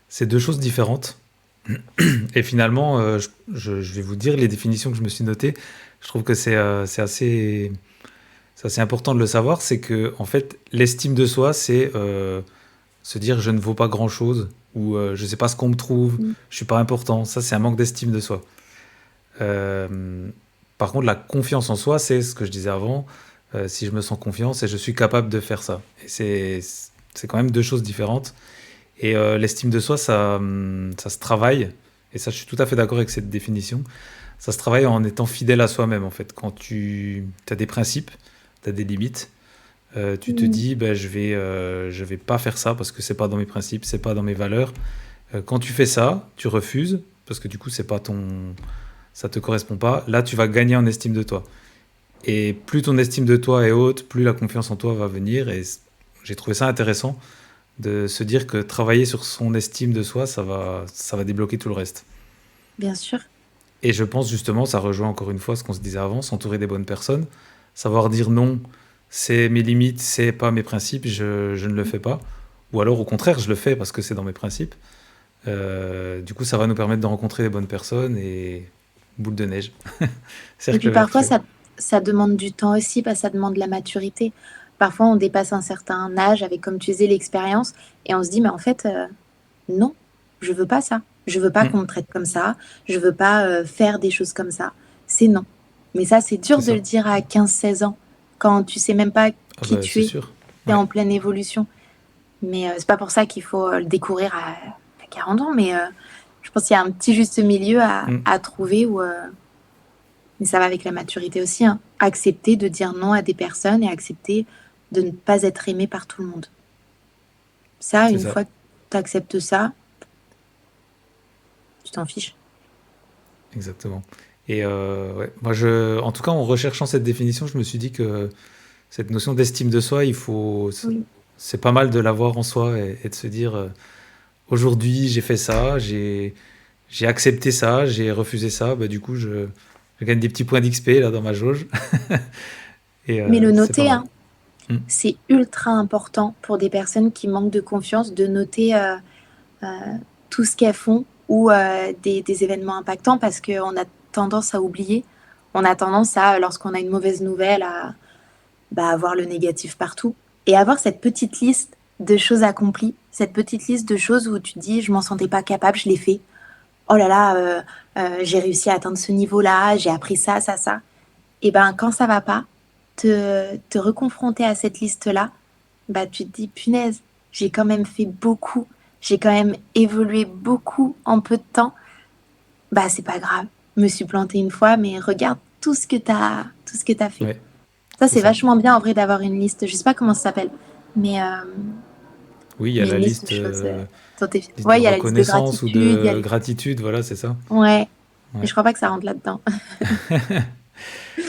C'est deux choses différentes. Et finalement, je vais vous dire les définitions que je me suis notées. Je trouve que c'est assez important de le savoir. C'est que, en fait, l'estime de soi, c'est se dire je ne vaux pas grand-chose ou je ne sais pas ce qu'on me trouve, Mm. je suis pas important. Ça, c'est un manque d'estime de soi. Euh, Par contre, la confiance en soi, c'est ce que je disais avant. Si je me sens confiant, c'est je suis capable de faire ça. Et c'est quand même deux choses différentes. Et l'estime de soi, ça se travaille. Et ça, je suis tout à fait d'accord avec cette définition. Ça se travaille en étant fidèle à soi-même, en fait. Quand tu as des principes, tu as des limites, tu te Mm. dis, ben, je vais pas faire ça parce que c'est pas dans mes principes, c'est pas dans mes valeurs. Quand tu fais ça, tu refuses parce que du coup, c'est pas ça te correspond pas. Là, tu vas gagner en estime de toi. Et plus ton estime de toi est haute, plus la confiance en toi va venir. Et j'ai trouvé ça intéressant de se dire que travailler sur son estime de soi, ça va débloquer tout le reste. Bien sûr. Et je pense justement, ça rejoint encore une fois ce qu'on se disait avant, s'entourer des bonnes personnes, savoir dire non, c'est mes limites, c'est pas mes principes, je ne le fais pas. Ou alors au contraire, je le fais parce que c'est dans mes principes. Du coup, ça va nous permettre de rencontrer les bonnes personnes et boule de neige, Et cercle puis parfois, vertueux. ça demande du temps aussi, parce que ça demande de la maturité. Parfois, on dépasse un certain âge avec, comme tu disais, l'expérience, et on se dit, mais en fait, non, je veux pas ça. Je veux pas Mm, qu'on me traite comme ça. Je veux pas faire des choses comme ça. C'est non. Mais ça, c'est c'est dur de le ça. dire à 15, 16 ans, quand tu sais même pas Ah qui bah, tu c'est es. sûr. Tu es Ouais, en pleine évolution. Mais c'est pas pour ça qu'il faut le découvrir à 40 ans. Mais je pense qu'il y a un petit juste milieu mm, à trouver où, mais ça va avec la maturité aussi, hein. Accepter de dire non à des personnes et accepter de ne pas être aimé par tout le monde. Ça, c'est une ça, fois que tu acceptes ça, tu t'en fiches. exactement. Et ouais, moi, en tout cas, en recherchant cette définition, je me suis dit que cette notion d'estime de soi, Oui. c'est pas mal de l'avoir en soi et de se dire, aujourd'hui, j'ai fait ça, j'ai accepté ça, j'ai refusé ça, bah, du coup, je gagne des petits points d'XP là dans ma jauge et Mais le c'est pas noter, mal. hein, Mm, c'est ultra important pour des personnes qui manquent de confiance de noter euh, tout ce qu'elles font ou des événements impactants, parce qu'on a tendance à oublier. On a tendance à, lorsqu'on a une mauvaise nouvelle, à avoir le négatif partout. Et avoir cette petite liste de choses accomplies, cette petite liste de choses où tu te dis, je m'en sentais pas capable, je l'ai fait. Oh là là, j'ai réussi à atteindre ce niveau-là, j'ai appris ça, ça, ça. Et ben quand ça va pas, te reconfronter à cette liste-là, bah tu te dis, punaise, j'ai quand même fait beaucoup, j'ai quand même évolué beaucoup en peu de temps. Bah c'est pas grave, je me suis plantée une fois, mais regarde tout ce que t'as fait. ouais, Ça, c'est c'est ça. vachement bien en vrai d'avoir une liste. Je sais pas comment ça s'appelle, mais, Oui, il y a mais la une liste de liste, choses. liste de Ouais, il y a la liste de reconnaissance ou gratitude. de gratitude, voilà, c'est ça. Ouais, mais Ouais. je crois pas que ça rentre là-dedans.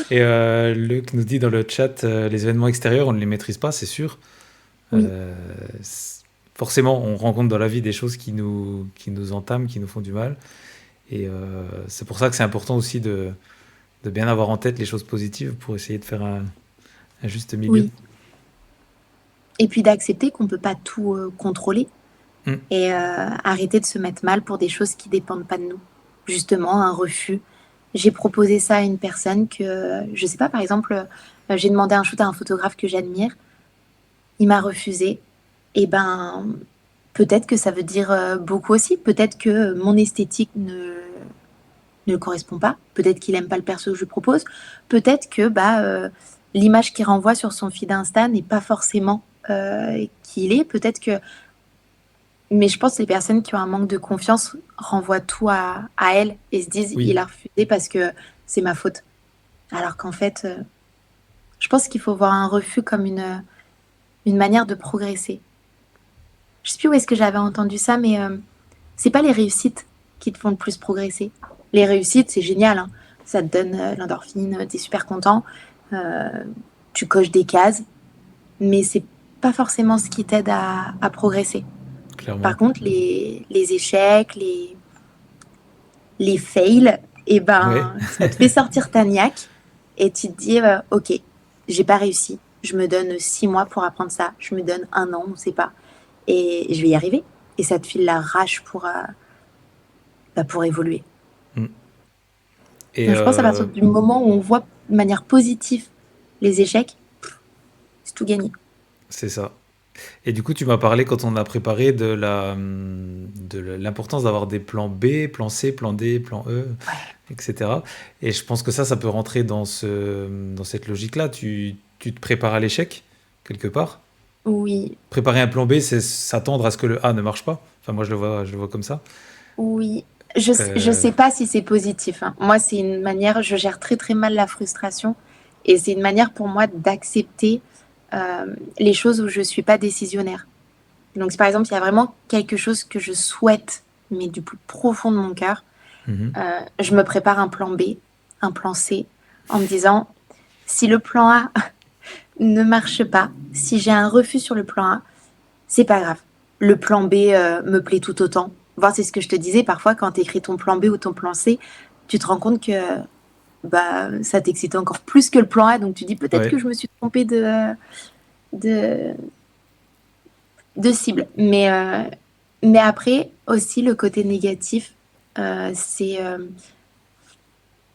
Et Luc nous dit dans le chat, les événements extérieurs, on ne les maîtrise pas, c'est sûr. Oui, Euh, Forcément, on rencontre dans la vie des choses qui nous entament, qui nous font du mal. Et c'est pour ça que c'est important aussi de bien avoir en tête les choses positives pour essayer de faire un juste milieu. oui. Et puis d'accepter qu'on peut pas tout contrôler Mm. et arrêter de se mettre mal pour des choses qui dépendent pas de nous. Justement, un refus. J'ai proposé ça à une personne que, je sais pas, par exemple, j'ai demandé un shoot à un photographe que j'admire. Il m'a refusé. Et ben, peut-être que ça veut dire beaucoup aussi. Peut-être que mon esthétique ne le correspond pas. Peut-être qu'il aime pas le perso que je propose. Peut-être que l'image qu'il renvoie sur son feed Insta n'est pas forcément qui il est. Peut-être que. Mais je pense que les personnes qui ont un manque de confiance renvoient tout à elle et se disent il Oui, a refusé parce que c'est ma faute. Alors qu'en fait, je pense qu'il faut voir un refus comme une manière de progresser. Je sais plus où est-ce que j'avais entendu ça, mais c'est pas les réussites qui te font le plus progresser. Les réussites, c'est génial, hein. Ça te donne l'endorphine, t'es super content, euh, tu coches des cases, mais c'est pas forcément ce qui t'aide à progresser. Par clairement. contre, les échecs, les fails, et Ouais, ben, ça te fait sortir ta niaque et tu te dis, ok, j'ai pas réussi, je me donne 6 mois pour apprendre ça, je me donne un an, on sait pas, et je vais y arriver. Et ça te file la rage pour évoluer. Mm. Et Donc, je pense à partir du moment où on voit de manière positive les échecs, c'est tout gagné. c'est ça. Et du coup, tu m'as parlé quand on a préparé de l'importance d'avoir des plans B, plan C, plan D, plan E, Ouais. etc. Et je pense que ça peut rentrer dans dans cette logique-là. Tu te prépares à l'échec, quelque part. Oui, Préparer un plan B, c'est s'attendre à ce que le A ne marche pas. Enfin, moi, je le vois comme ça. oui. Je Euh, sais pas si c'est positif, hein. Moi, c'est une manière, je gère très très mal la frustration et c'est une manière pour moi d'accepter les choses où je suis pas décisionnaire. Donc, si par exemple, il y a vraiment quelque chose que je souhaite, mais du plus profond de mon cœur, mhm. je me prépare un plan B, un plan C, en me disant, si le plan A ne marche pas, si j'ai un refus sur le plan A, c'est pas grave. Le plan B me plaît tout autant. Voir, c'est ce que je te disais, parfois quand tu écris ton plan B ou ton plan C, tu te rends compte que ça t'excite encore plus que le plan A. Donc tu dis peut-être que Ouais, je me suis trompée de, de cible. Mais après, aussi, le côté négatif, c'est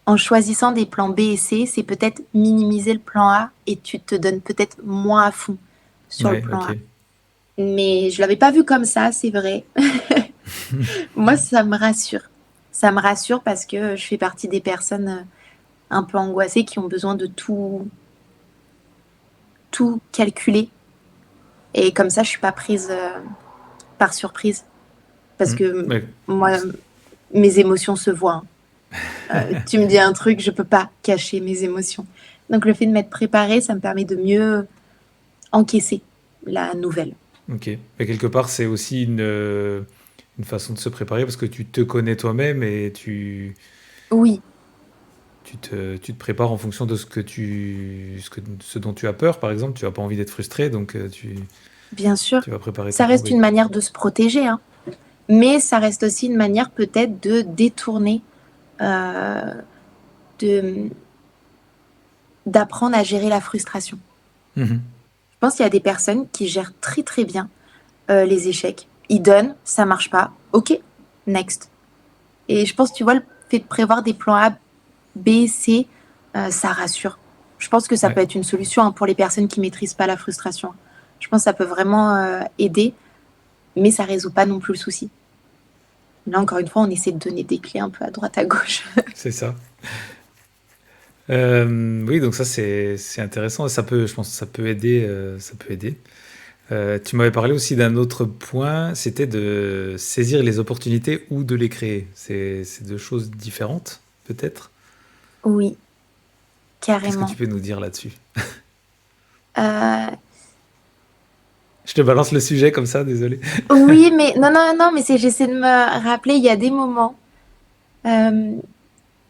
en choisissant des plans B et C, c'est peut-être minimiser le plan A et tu te donnes peut-être moins à fond sur le ouais, plan ok. A. Mais je l'avais pas vu comme ça, c'est vrai. Moi, ça me rassure. Ça me rassure parce que je fais partie des personnes un peu angoissées qui ont besoin de tout calculer. Et comme ça, je suis pas prise par surprise. Parce Mm. que Ouais, moi, mes émotions se voient, hein. Tu me dis un truc, je peux pas cacher mes émotions. Donc le fait de m'être préparée, ça me permet de mieux encaisser la nouvelle. ok. Mais quelque part, c'est aussi une façon de se préparer parce que tu te connais toi-même et Oui, tu te prépares en fonction de ce dont tu as peur, par exemple. Tu n'as pas envie d'être frustré, donc bien sûr. tu vas préparer ton Ça plan reste B. une manière de se protéger, hein. Mais ça reste aussi une manière peut-être de détourner, euh, de, d'apprendre à gérer la frustration. Mhm. Je pense qu'il y a des personnes qui gèrent très très bien les échecs. Ils donnent, ça marche pas, ok, next. Et je pense, tu vois, le fait de prévoir des plans A, B, C, ça rassure. Je pense que ça Ouais, peut être une solution, hein, pour les personnes qui maîtrisent pas la frustration. Je pense que ça peut vraiment aider, mais ça résout pas non plus le souci. Là, encore une fois, on essaie de donner des clés un peu à droite, à gauche. c'est ça. Oui, donc ça c'est intéressant. Je pense que ça peut aider. Ça peut aider. Tu m'avais parlé aussi d'un autre point, c'était de saisir les opportunités ou de les créer. C'est deux choses différentes, peut-être. Oui, Qu'est-ce que tu carrément. peux nous dire là-dessus? Euh, Je te balance le sujet comme ça, désolé. oui, mais non, non, non, mais j'essaie de me rappeler, il y a des moments, euh,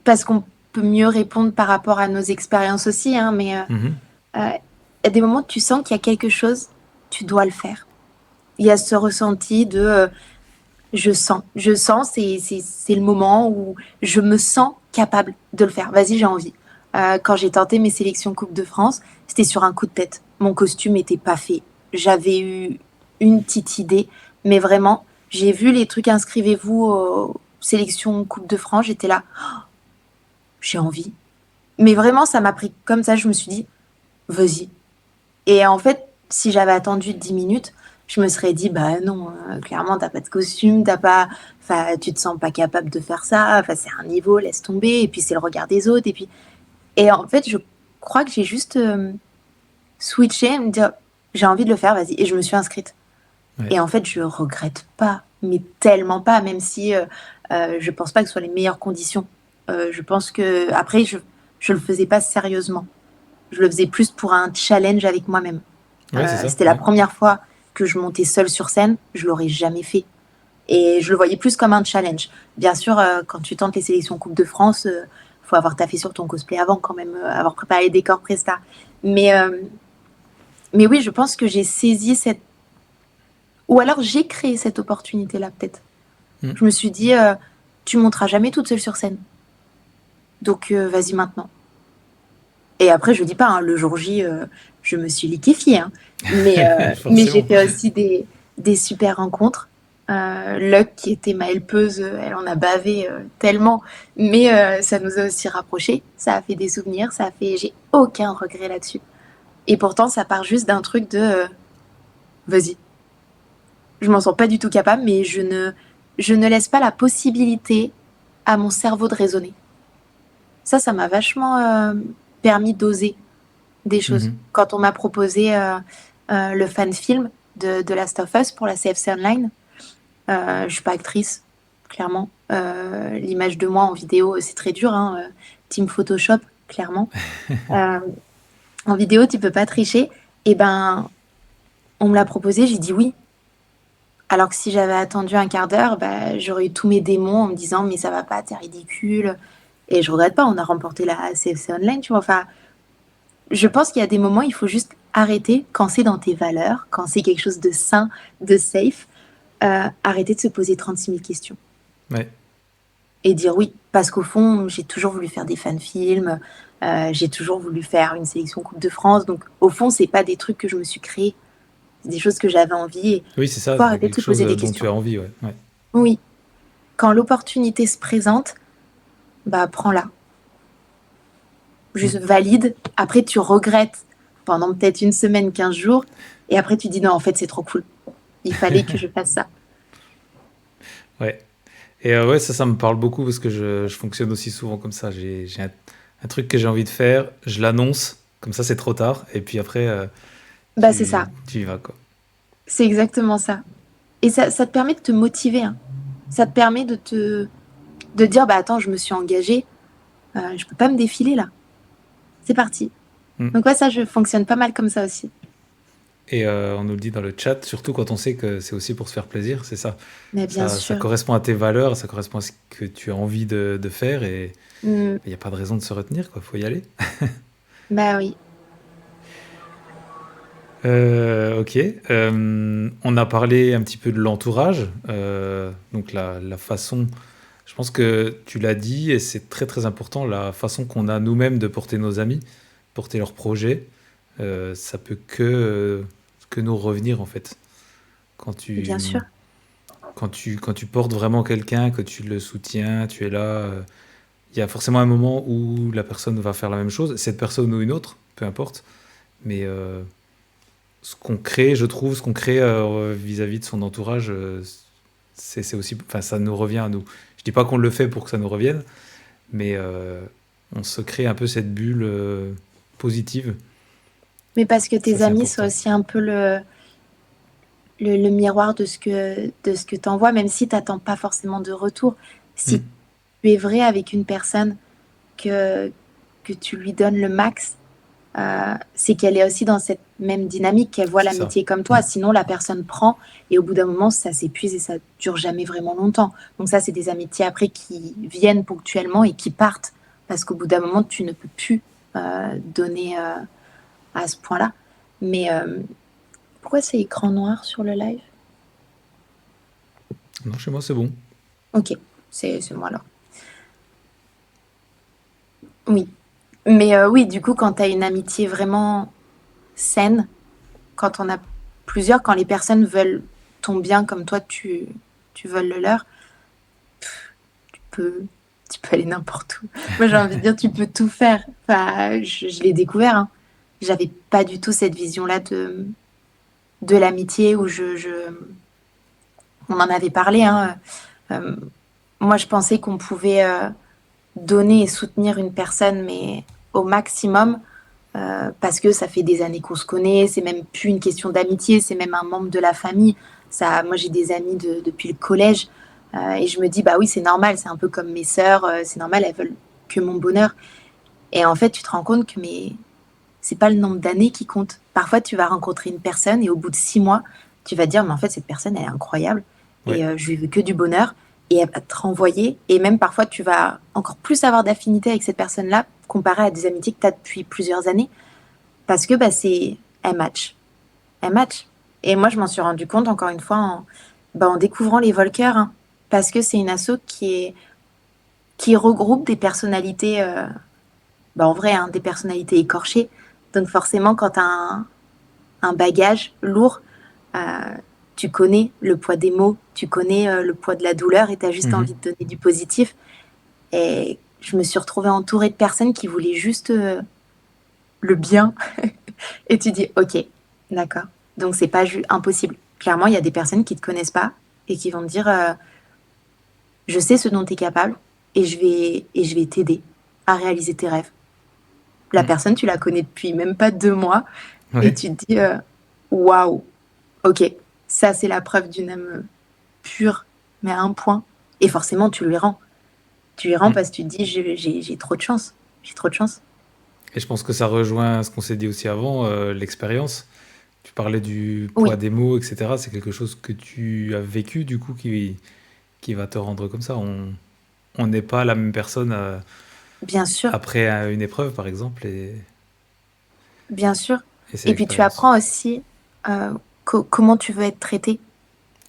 parce qu'on peut mieux répondre par rapport à nos expériences aussi, hein, mais Mhm. il y a des moments où tu sens qu'il y a quelque chose, tu dois le faire. Il y a ce ressenti de je sens, c'est le moment où je me sens capable de le faire. Vas-y, j'ai envie. Quand j'ai tenté mes sélections Coupe de France, c'était sur un coup de tête. Mon costume n'était pas fait. J'avais eu une petite idée, mais vraiment, j'ai vu les trucs inscrivez-vous aux sélections Coupe de France, j'étais là, j'ai envie. Mais vraiment, ça m'a pris comme ça, je me suis dit, vas-y. Et en fait, si j'avais attendu 10 minutes, je me serais dit, bah non, clairement, t'as pas de costume, t'as pas, enfin, tu te sens pas capable de faire ça, enfin, c'est un niveau, laisse tomber, et puis c'est le regard des autres, et en fait, je crois que j'ai juste switché, me dire, j'ai envie de le faire, vas-y, et je me suis inscrite. Ouais, Et en fait, je regrette pas, mais tellement pas, même si je pense pas que ce soit les meilleures conditions. Je pense que, après, je le faisais pas sérieusement. Je le faisais plus pour un challenge avec moi-même. ouais, c'est ça. C'était la Ouais. première fois que je montais seule sur scène, je l'aurais jamais fait. Et je le voyais plus comme un challenge. Bien sûr, quand tu tentes les sélections Coupe de France, faut avoir taffé sur ton cosplay avant quand même, avoir préparé les décors Presta. Mais, euh, mais oui, je pense que j'ai saisi cette... Ou alors j'ai créé cette opportunité-là peut-être. Mm. Je me suis dit, tu monteras jamais toute seule sur scène. Donc vas-y maintenant. Et après, je dis pas, hein, le jour J, je me suis liquéfiée, hein. Mais j'ai Forcément. fait aussi des super rencontres. Luck, qui était ma helpeuse, elle en a bavé tellement, mais ça nous a aussi rapprochés. Ça a fait des souvenirs, j'ai aucun regret là-dessus. Et pourtant, ça part juste d'un truc de vas-y. Je m'en sens pas du tout capable, mais je ne laisse pas la possibilité à mon cerveau de raisonner. Ça m'a vachement permis d'oser des choses. Mhm. Quand on m'a proposé le fan film de Last of Us pour la CFC Online, je suis pas actrice, clairement. L'image de moi en vidéo, c'est très dur, hein. Team Photoshop, clairement. En vidéo, tu peux pas tricher. Et ben, on me l'a proposé, j'ai dit oui. Alors que si j'avais attendu un quart d'heure, bah, j'aurais eu tous mes démons en me disant mais ça va pas, t'es ridicule. Et je regrette pas, on a remporté la CFC Online, tu vois. Enfin, je pense qu'il y a des moments, il faut juste arrêter quand c'est dans tes valeurs, quand c'est quelque chose de sain, de safe, arrêter de se poser 36 000 questions. Ouais. Et dire oui, parce qu'au fond, j'ai toujours voulu faire des fan-films, j'ai toujours voulu faire une sélection Coupe de France, donc au fond, c'est pas des trucs que je me suis créés, c'est des choses que j'avais envie, et Oui, c'est ça, faut c'est arrêter de quelque se chose poser des dont tu questions. as envie, ouais. Ouais. Oui, quand l'opportunité se présente, bah prends-la. Juste valide. Après, tu regrettes pendant peut-être une semaine, 15 jours. Et après, tu dis non, en fait, c'est trop cool. Il fallait que je fasse ça. Ouais. Et ouais, ça me parle beaucoup parce que je fonctionne aussi souvent comme ça. J'ai un truc que j'ai envie de faire, je l'annonce, comme ça c'est trop tard, et puis après, Bah, c'est ça. tu y vas, quoi. C'est exactement ça. Et ça te permet de te motiver, hein. Ça te permet de dire, bah attends, je me suis engagée. Je peux pas me défiler là. C'est parti. Mm. Donc ouais, ça, je fonctionne pas mal comme ça aussi. Et on nous le dit dans le chat, surtout quand on sait que c'est aussi pour se faire plaisir, c'est ça. Mais bien Ça sûr. correspond à tes valeurs, ça correspond à ce que tu as envie de faire, et Mm. il n'y a pas de raison de se retenir, quoi. Faut y aller. Bah oui. Ok. On a parlé un petit peu de l'entourage, donc la façon. Je pense que tu l'as dit, et c'est très très important, la façon qu'on a nous-mêmes de porter nos amis, porter leurs projets, ça peut que nous revenir en fait. Quand Bien sûr. quand tu portes vraiment quelqu'un, que tu le soutiens, tu es là, il y a forcément un moment où la personne va faire la même chose, cette personne ou une autre, peu importe, mais ce qu'on crée, je trouve, ce qu'on crée vis-à-vis de son entourage, c'est aussi, enfin, ça nous revient à nous. Je dis pas qu'on le fait pour que ça nous revienne, mais on se crée un peu cette bulle positive. Mais parce que Ça, tes c'est amis sont important. aussi un peu le miroir de ce que tu envoies, même si tu n'attends pas forcément de retour. Si Mm. tu es vrai avec une personne, que, que tu lui donnes le max, c'est qu'elle est aussi dans cette même dynamique, qu'elle voit C'est ça. l'amitié comme toi. Sinon, la personne prend et au bout d'un moment, ça s'épuise et ça dure jamais vraiment longtemps. Donc ça, c'est des amitiés après qui viennent ponctuellement et qui partent parce qu'au bout d'un moment, tu ne peux plus donner à ce point-là. Mais pourquoi c'est écran noir sur le live? Non, chez moi, c'est bon. Ok, c'est moi alors. Oui. Mais oui, du coup, quand tu as une amitié vraiment saine, quand on a plusieurs, quand les personnes veulent ton bien comme toi, tu veux le leur, tu peux, tu peux aller n'importe où. Moi, j'ai envie de dire, tu peux tout faire. Enfin, je l'ai découvert, hein. J'avais pas du tout cette vision-là de l'amitié où on en avait parlé, hein. Euh, Moi, je pensais qu'on pouvait donner et soutenir une personne, mais au maximum, parce que ça fait des années qu'on se connaît, c'est même plus une question d'amitié, c'est même un membre de la famille. Ça, moi, j'ai des amis depuis le collège, et je me dis, bah oui, c'est normal, c'est un peu comme mes sœurs, c'est normal, elles veulent que mon bonheur. Et en fait, tu te rends compte que c'est pas le nombre d'années qui compte. Parfois, tu vas rencontrer une personne et au bout de 6 mois, tu vas te dire, mais en fait, cette personne, elle est incroyable et Ouais. je lui veux que du bonheur. Et elle va te renvoyer. Et même parfois, tu vas encore plus avoir d'affinité avec cette personne-là comparé à des amitiés que tu as depuis plusieurs années. Parce que bah, elle match. Elle match. Et moi, je m'en suis rendu compte, encore une fois, en découvrant les Volkers, hein. Parce que c'est une asso qui regroupe des personnalités, en vrai, hein, des personnalités écorchées. Donc forcément, quand tu as un bagage lourd, euh, tu connais le poids des mots, tu connais le poids de la douleur et tu as juste Mhm. envie de donner du positif. Et je me suis retrouvée entourée de personnes qui voulaient juste le bien. Et tu dis, ok, d'accord. Donc, c'est pas impossible. Clairement, il y a des personnes qui te connaissent pas et qui vont te dire, je sais ce dont tu es capable et je vais t'aider à réaliser tes rêves. La Mm. personne, tu la connais depuis même pas 2 mois et Ouais. tu te dis, waouh, ok, ça c'est la preuve d'une âme pure, mais à un point. Et forcément, tu lui rends. Tu lui rends Mm. parce que tu te dis, j'ai trop de chance. J'ai trop de chance. Et je pense que ça rejoint ce qu'on s'est dit aussi avant, l'expérience. Tu parlais du poids Oui, des mots, etc. C'est quelque chose que tu as vécu, du coup, qui va te rendre comme ça. On n'est pas la même personne bien sûr, après une épreuve, par exemple, bien sûr. et c'est Et puis tu l'expérience. apprends aussi euh, comment tu veux être traité. Oui.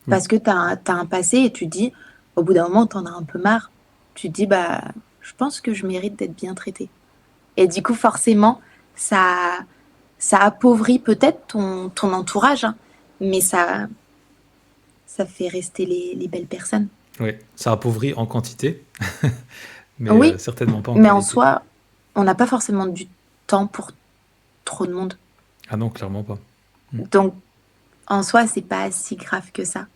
Parce que tu as, un passé et tu te dis, au bout d'un moment, tu en as un peu marre. Tu te dis, bah, je pense que je mérite d'être bien traité. Et du coup, forcément, ça, ça appauvrit peut-être ton entourage, hein, mais ça fait rester les belles personnes. Oui. Ça appauvrit en quantité, mais Oui, certainement pas en mais en qualité. soi, on n'a pas forcément du temps pour trop de monde. Ah non, clairement pas. Mm. Donc, en soi, c'est pas si grave que ça.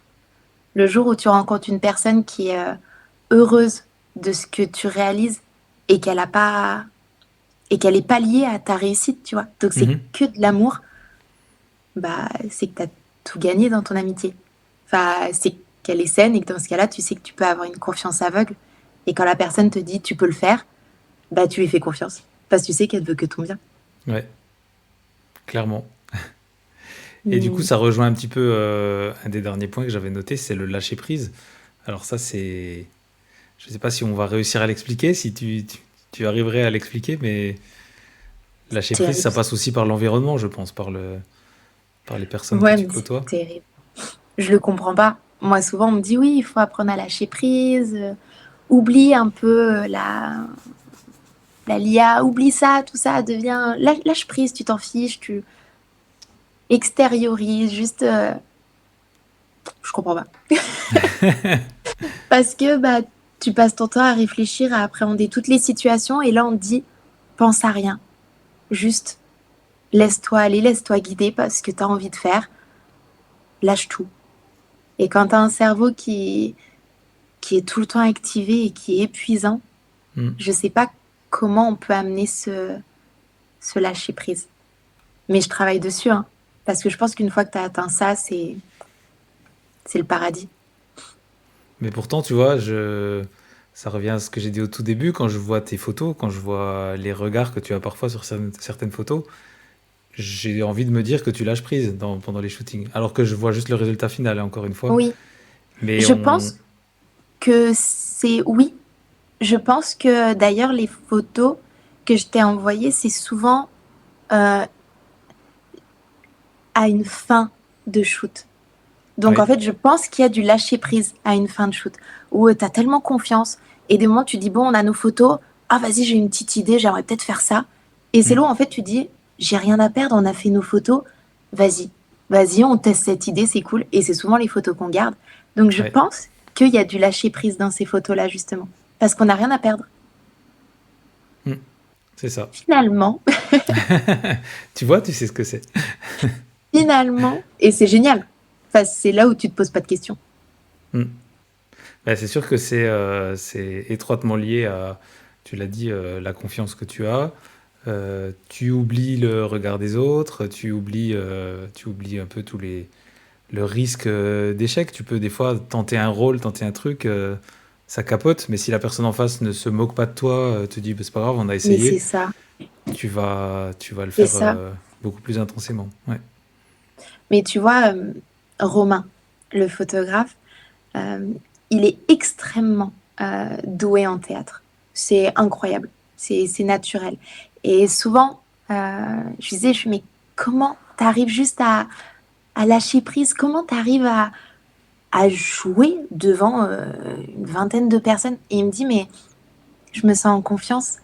Le jour où tu rencontres une personne qui est heureuse de ce que tu réalises et qu'elle a pas et qu'elle est pas liée à ta réussite, tu vois. Donc c'est Mhm. que de l'amour, bah c'est que tu as tout gagné dans ton amitié. Enfin, c'est qu'elle est saine et que dans ce cas-là, tu sais que tu peux avoir une confiance aveugle et quand la personne te dit tu peux le faire, bah tu lui fais confiance parce que tu sais qu'elle veut que ton bien. Ouais, clairement. Et du coup, Hmm. ça rejoint un petit peu un des derniers points que j'avais noté, c'est le lâcher prise. Alors ça, c'est... Je sais pas si on va réussir à l'expliquer, si tu arriverais à l'expliquer, mais lâcher prise, ça Terrible. passe aussi par l'environnement, je pense, par les personnes que Ouais, tu mais c'est côtoies. terrible. Je le comprends pas. Moi, souvent, on me dit oui, il faut apprendre à lâcher prise, oublie un peu la l'IA, oublie ça, tout ça, devient lâche prise, tu t'en fiches, tu extériorises, juste, je comprends pas. Parce que bah tu passes ton temps à réfléchir, à appréhender toutes les situations, et là on te dit pense à rien, juste laisse-toi aller, laisse-toi guider parce que tu as envie de faire, lâche tout. Et quand tu as un cerveau qui est tout le temps activé et qui est épuisant, Mm. je sais pas comment on peut amener ce lâcher prise. Mais je travaille dessus, hein, parce que je pense qu'une fois que tu as atteint ça, c'est le paradis. Mais pourtant, tu vois, ça revient à ce que j'ai dit au tout début, quand je vois tes photos, quand je vois les regards que tu as parfois sur certaines photos, j'ai envie de me dire que tu lâches prise pendant les shootings. Alors que je vois juste le résultat final, hein, encore une fois. Oui, Mais je pense que c'est oui. Je pense que d'ailleurs les photos que je t'ai envoyées, c'est souvent euh, à une fin de shoot. Donc en Oui, fait, je pense qu'il y a du lâcher prise à une fin de shoot où tu as tellement confiance et des moments tu dis bon, on a nos photos, ah vas-y, j'ai une petite idée, j'aimerais peut-être faire ça. Et c'est mm, là où en fait tu dis j'ai rien à perdre, on a fait nos photos, vas-y, vas-y, on teste cette idée, c'est cool. Et c'est souvent les photos qu'on garde. Donc je ouais, pense qu'il y a du lâcher prise dans ces photos-là justement parce qu'on n'a rien à perdre. mm, c'est ça. Finalement, Tu vois, tu sais ce que c'est. finalement, et c'est génial. Enfin, c'est là où tu te poses pas de questions. Mm. Bah, c'est sûr que c'est étroitement lié à, tu l'as dit, la confiance que tu as. Tu oublies le regard des autres, tu oublies un peu le risque d'échec. Tu peux des fois tenter un rôle, tenter un truc, ça capote, mais si la personne en face ne se moque pas de toi, te dit bah, c'est pas grave, on a Mais c'est essayé, ça, tu vas le c'est faire ça. beaucoup plus intensément. Ouais. Mais tu vois, Romain, le photographe, euh, il est extrêmement doué en théâtre. C'est incroyable, c'est naturel. Et souvent, je disais, mais comment t'arrives juste à lâcher prise? Comment t'arrives à jouer devant une vingtaine de personnes? Et il me dit, mais je me sens en confiance.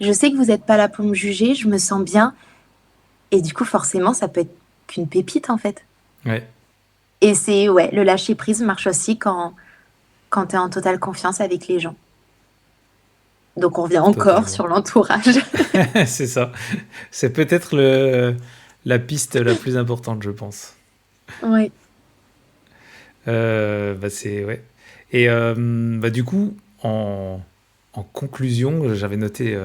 Je sais que vous n'êtes pas là pour me juger, je me sens bien. Et du coup, forcément, ça peut être qu'une pépite, en fait. Ouais. Et c'est, ouais, le lâcher prise marche aussi quand tu es en totale confiance avec les gens. Donc, on revient encore Totalement. sur l'entourage. C'est ça. C'est peut-être la piste la plus importante, je pense. Oui, C'est ouais. Et du coup, en conclusion, j'avais noté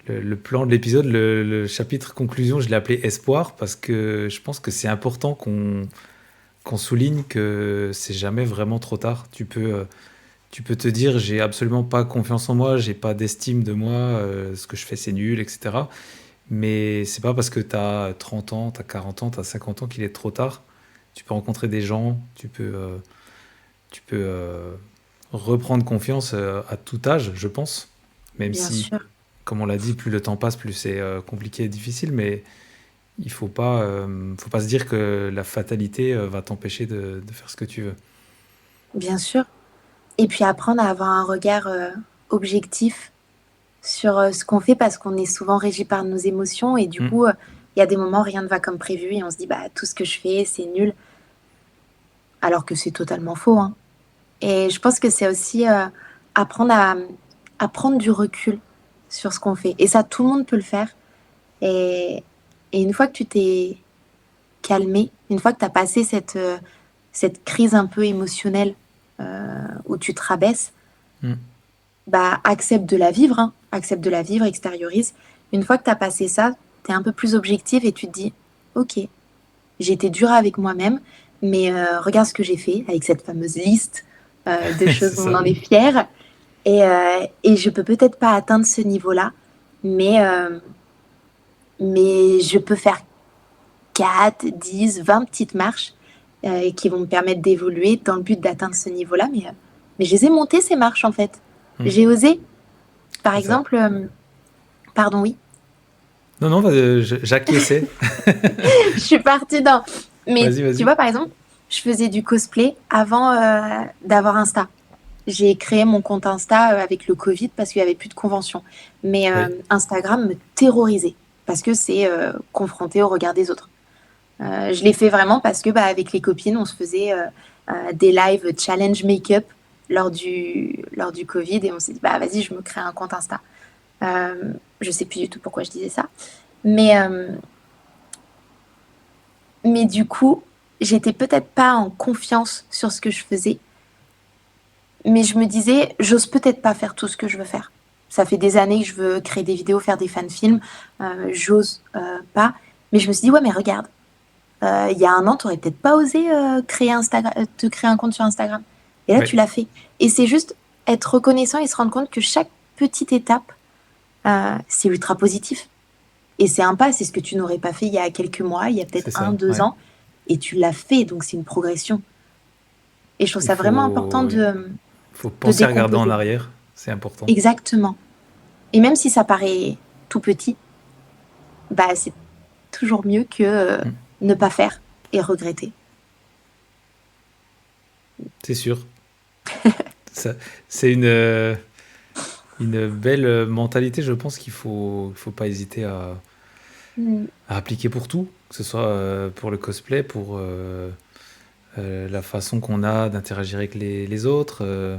le plan de l'épisode, le chapitre conclusion, je l'ai appelé Espoir parce que je pense que c'est important qu'on souligne que c'est jamais vraiment trop tard. Tu peux te dire, j'ai absolument pas confiance en moi, j'ai pas d'estime de moi, ce que je fais c'est nul, etc. Mais c'est pas parce que tu as 30 ans, tu as 40 ans, tu as 50 ans qu'il est trop tard. Tu peux rencontrer des gens, tu peux reprendre confiance à tout âge, je pense. Même bien si, sûr. comme on l'a dit, plus le temps passe, plus c'est compliqué et difficile. Mais il faut pas se dire que la fatalité va t'empêcher de faire ce que tu veux. Bien sûr. Et puis apprendre à avoir un regard objectif sur ce qu'on fait parce qu'on est souvent régi par nos émotions et du Mm. coup, il y a des moments, rien ne va comme prévu et on se dit, bah, tout ce que je fais, c'est nul, alors que c'est totalement faux, hein. Et je pense que c'est aussi apprendre à prendre du recul sur ce qu'on fait. Et ça, tout le monde peut le faire. Et, et une fois que tu t'es calmé, une fois que tu as passé cette crise un peu émotionnelle où tu te rabaisses, Mm. bah, accepte de la vivre, hein. Accepte de la vivre, extériorise. Une fois que tu as passé ça, tu es un peu plus objective et tu te dis, ok, j'ai été dure avec moi-même, mais regarde ce que j'ai fait avec cette fameuse liste de C'est choses où on ça. en est fier. Et je peux peut-être pas atteindre ce niveau-là, mais, euh, mais je peux faire 4, 10, 20 petites marches qui vont me permettre d'évoluer dans le but d'atteindre ce niveau-là. Mais je les ai montées, ces marches, en fait. Mm. J'ai osé. Par C'est ça. exemple, pardon, oui, Non, non, j'acquiesçais. je suis partie dans... Mais Vas-y, tu vas-y. vois, par exemple, je faisais du cosplay avant d'avoir Insta. J'ai créé mon compte Insta avec le Covid parce qu'il n'y avait plus de convention. Mais Oui, Instagram me terrorisait parce que c'est confronté au regard des autres. Je l'ai fait vraiment parce que bah, avec les copines, on se faisait des lives challenge make-up lors du Covid et on s'est dit bah vas-y, je me crée un compte Insta. Je sais plus du tout pourquoi je disais ça, mais mais du coup, j'étais peut-être pas en confiance sur ce que je faisais, mais je me disais j'ose peut-être pas faire tout ce que je veux faire. Ça fait des années que je veux créer des vidéos, faire des fan-films, j'ose pas. Mais je me suis dit ouais mais regarde. Il y a un an, tu n'aurais peut-être pas osé te créer un compte sur Instagram. Et là, oui, tu l'as fait. Et c'est juste être reconnaissant et se rendre compte que chaque petite étape, c'est ultra positif. Et c'est un pas, c'est ce que tu n'aurais pas fait il y a quelques mois, il y a peut-être c'est un, ça. deux Ouais. ans. Et tu l'as fait, donc c'est une progression. Et je trouve Il ça vraiment important faut, oui. Faut de penser à regarder en décomposer. arrière, c'est important. Exactement. Et même si ça paraît tout petit, bah, c'est toujours mieux que Mm. ne pas faire et regretter. C'est sûr. Ça, c'est une belle mentalité, je pense qu'il faut pas hésiter Mm. à appliquer pour tout, que ce soit pour le cosplay, pour la façon qu'on a d'interagir avec les autres.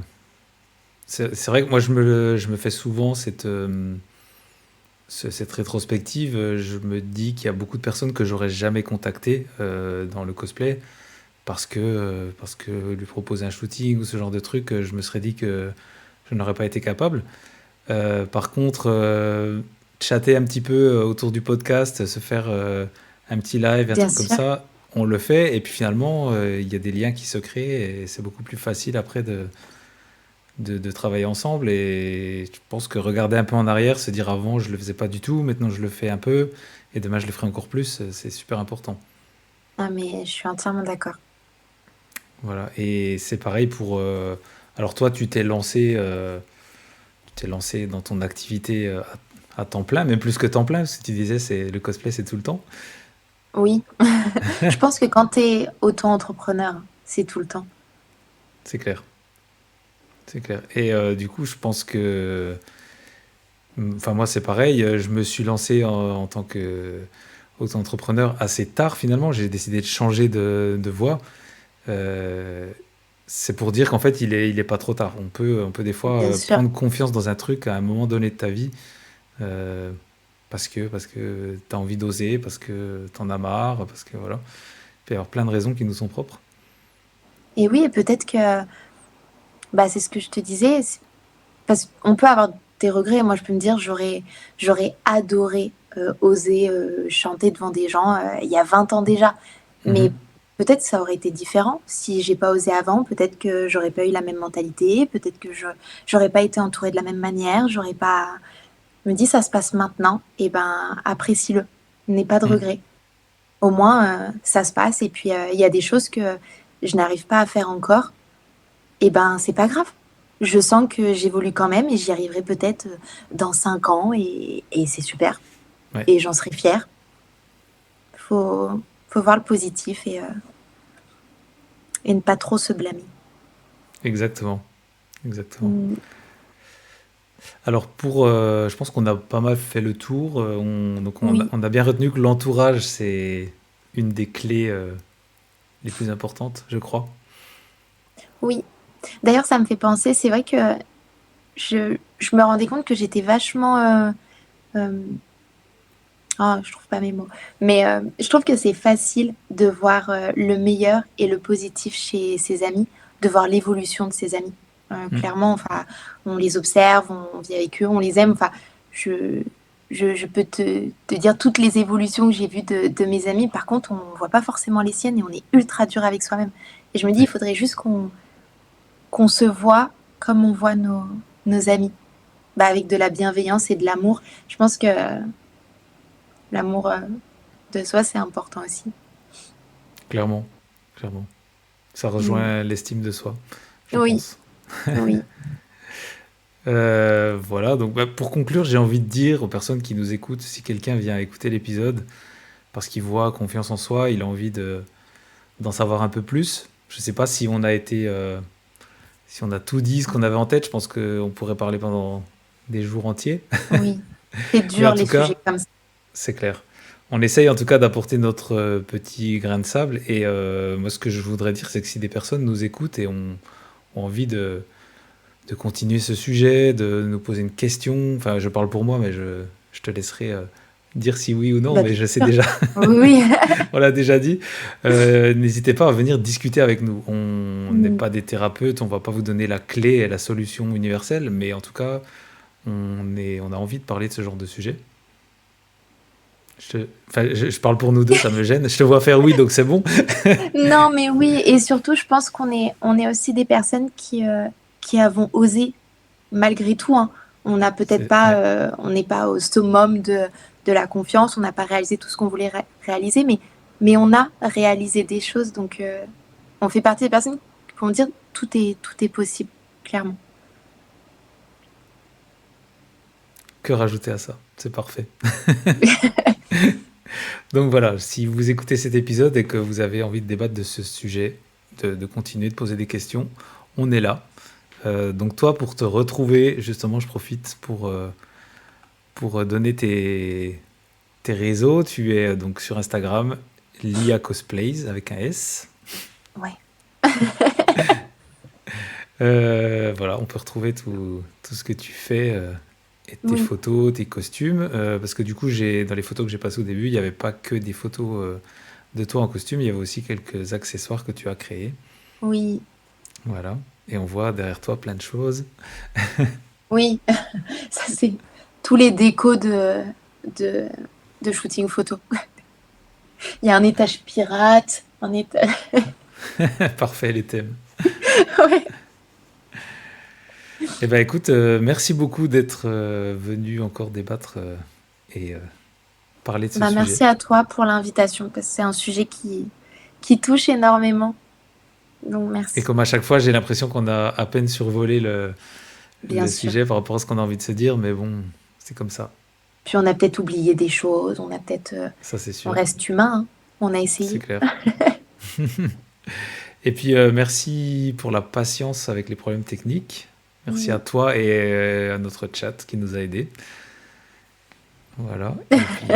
C'est vrai que moi, je me fais souvent cette rétrospective. Je me dis qu'il y a beaucoup de personnes que j'aurais jamais contactées dans le cosplay parce que lui proposer un shooting ou ce genre de truc, je me serais dit que je n'aurais pas été capable. Par contre, chatter un petit peu autour du podcast, se faire un petit live, un Bien truc comme sûr. ça, on le fait. Et puis finalement, il y a des liens qui se créent et c'est beaucoup plus facile après de travailler ensemble. Et je pense que regarder un peu en arrière, se dire avant, je le faisais pas du tout, maintenant je le fais un peu et demain je le ferai encore plus, c'est super important. Ah, mais je suis entièrement d'accord. Voilà. Et c'est pareil pour. Alors toi, tu t'es lancé dans ton activité à temps plein, même plus que temps plein, parce que tu disais c'est le cosplay, c'est tout le temps. Oui, je pense que quand tu es auto-entrepreneur, c'est tout le temps. C'est clair, c'est clair. Et du coup, je pense que, enfin moi c'est pareil, je me suis lancé en tant que auto-entrepreneur assez tard finalement. J'ai décidé de changer de voie. Euh, c'est pour dire qu'en fait, il est pas trop tard. On peut des fois Bien sûr. prendre confiance dans un truc à un moment donné de ta vie, euh, parce que tu as envie d'oser, parce que tu en as marre, parce que voilà. Il peut y avoir plein de raisons qui nous sont propres. Et oui, et peut-être que bah, c'est ce que je te disais. Parce qu'on peut avoir des regrets. Moi, je peux me dire, j'aurais adoré oser chanter devant des gens il y a 20 ans déjà. Mais Mhm. peut-être ça aurait été différent si j'ai pas osé avant. Peut-être que j'aurais pas eu la même mentalité. Peut-être que j'aurais pas été entourée de la même manière. J'aurais pas. Je me dis, ça se passe maintenant. Et ben, apprécie-le. N'aie pas de Mhm. regrets. Au moins, ça se passe. Et puis, il y a des choses que je n'arrive pas à faire encore. Et ben, c'est pas grave. Je sens que j'évolue quand même et j'y arriverai peut-être dans 5 ans et c'est super. Ouais, Et j'en serai fière. Faut, faut voir le positif et ne pas trop se blâmer. exactement. Exactement. Mm. Alors je pense qu'on a pas mal fait le tour. Donc Oui, on a bien retenu que l'entourage, c'est une des clés les plus importantes, je crois. oui. D'ailleurs, ça me fait penser, c'est vrai que je me rendais compte que j'étais vachement... euh, ah, je trouve pas mes mots. Mais je trouve que c'est facile de voir le meilleur et le positif chez ses amis, de voir l'évolution de ses amis. Mm. Clairement, enfin, on les observe, on vit avec eux, on les aime. Enfin, je, je peux te dire toutes les évolutions que j'ai vues de mes amis. Par contre, on ne voit pas forcément les siennes et on est ultra dur avec soi-même. Et je me dis, il Ouais, faudrait juste qu'on se voit comme on voit nos amis, bah, avec de la bienveillance et de l'amour. Je pense que l'amour de soi, c'est important aussi. clairement, clairement. Ça Mm. rejoint l'estime de soi, je Oui, pense. oui, Voilà, donc bah, pour conclure, j'ai envie de dire aux personnes qui nous écoutent, si quelqu'un vient écouter l'épisode parce qu'il voit confiance en soi, il a envie d'en savoir un peu plus. Je sais pas si on a été, si on a tout dit ce qu'on avait en tête. Je pense qu'on pourrait parler pendant des jours entiers. oui. C'est Mais en dur les tout sujets cas, comme ça. c'est clair. On essaye en tout cas d'apporter notre petit grain de sable. Et moi, ce que je voudrais dire, c'est que si des personnes nous écoutent et ont envie de continuer ce sujet, de nous poser une question, enfin, je parle pour moi, mais je te laisserai dire si oui ou non, Bah, mais bien je sais sûr. déjà, Oui, on l'a déjà dit. N'hésitez pas à venir discuter avec nous. On n'est oui. pas des thérapeutes, on va pas vous donner la clé et la solution universelle, mais en tout cas, on a envie de parler de ce genre de sujet. Je parle pour nous deux, ça me gêne. Je te vois faire oui, donc c'est bon. Non, mais oui, et surtout, je pense qu'on est aussi des personnes qui avons osé, malgré tout, hein. On n'a peut-être pas, Ouais, on n'est pas au summum de la confiance, on n'a pas réalisé tout ce qu'on voulait réaliser, mais on a réalisé des choses, donc on fait partie des personnes qui vont dire tout est possible, clairement. que rajouter à ça? C'est parfait. Donc voilà, si vous écoutez cet épisode et que vous avez envie de débattre de ce sujet, de continuer de poser des questions, on est là. Donc toi, pour te retrouver, justement, je profite pour donner tes réseaux. Tu es donc sur Instagram, Lia Cosplays avec un S. Ouais. Voilà, on peut retrouver tout ce que tu fais et tes Oui, photos, tes costumes. Parce que du coup, dans les photos que j'ai passées au début, il n'y avait pas que des photos de toi en costume, il y avait aussi quelques accessoires que tu as créés. oui, Voilà. Et on voit derrière toi plein de choses. oui. Ça, c'est tous les décos de, de shooting photo. Il y a un étage pirate, un étage. Parfait, les thèmes. Ouais. Eh ben écoute, merci beaucoup d'être venu encore débattre et parler de ce Bah, sujet. merci à toi pour l'invitation, parce que c'est un sujet qui touche énormément. Donc, Et merci, comme à chaque fois, j'ai l'impression qu'on a à peine survolé bien le sûr. sujet par rapport à ce qu'on a envie de se dire, mais bon, c'est comme ça. Puis, on a peut-être oublié des choses, on a peut-être. Ça, c'est On sûr. reste humain, hein. On a C'est essayé. clair. Et puis, merci pour la patience avec les problèmes techniques. Merci à Oui. toi et à notre chat qui nous a aidés. Voilà. Et puis,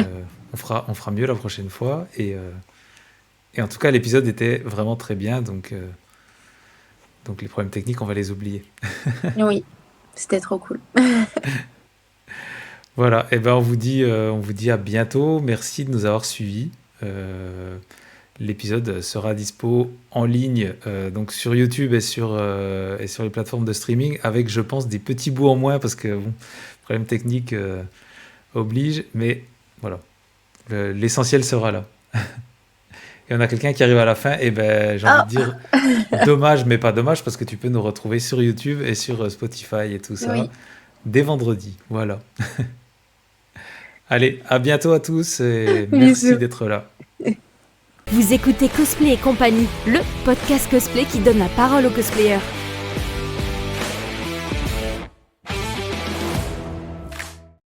on fera mieux la prochaine fois. Et en tout cas, l'épisode était vraiment très bien, donc les problèmes techniques, on va les oublier. Oui, c'était trop cool. Voilà, et ben on vous dit à bientôt. Merci de nous avoir suivis. L'épisode sera dispo en ligne, donc sur YouTube et sur les plateformes de streaming, avec, je pense, des petits bouts en moins parce que bon, problème technique oblige, mais voilà, l'essentiel sera là. Et on a quelqu'un qui arrive à la fin, et ben j'ai envie de dire dommage, mais pas dommage, parce que tu peux nous retrouver sur YouTube et sur Spotify et tout ça Oui. dès vendredi. Voilà. Allez, à bientôt à tous et Bisous. merci d'être là. Vous écoutez Cosplay et compagnie, le podcast cosplay qui donne la parole aux cosplayers.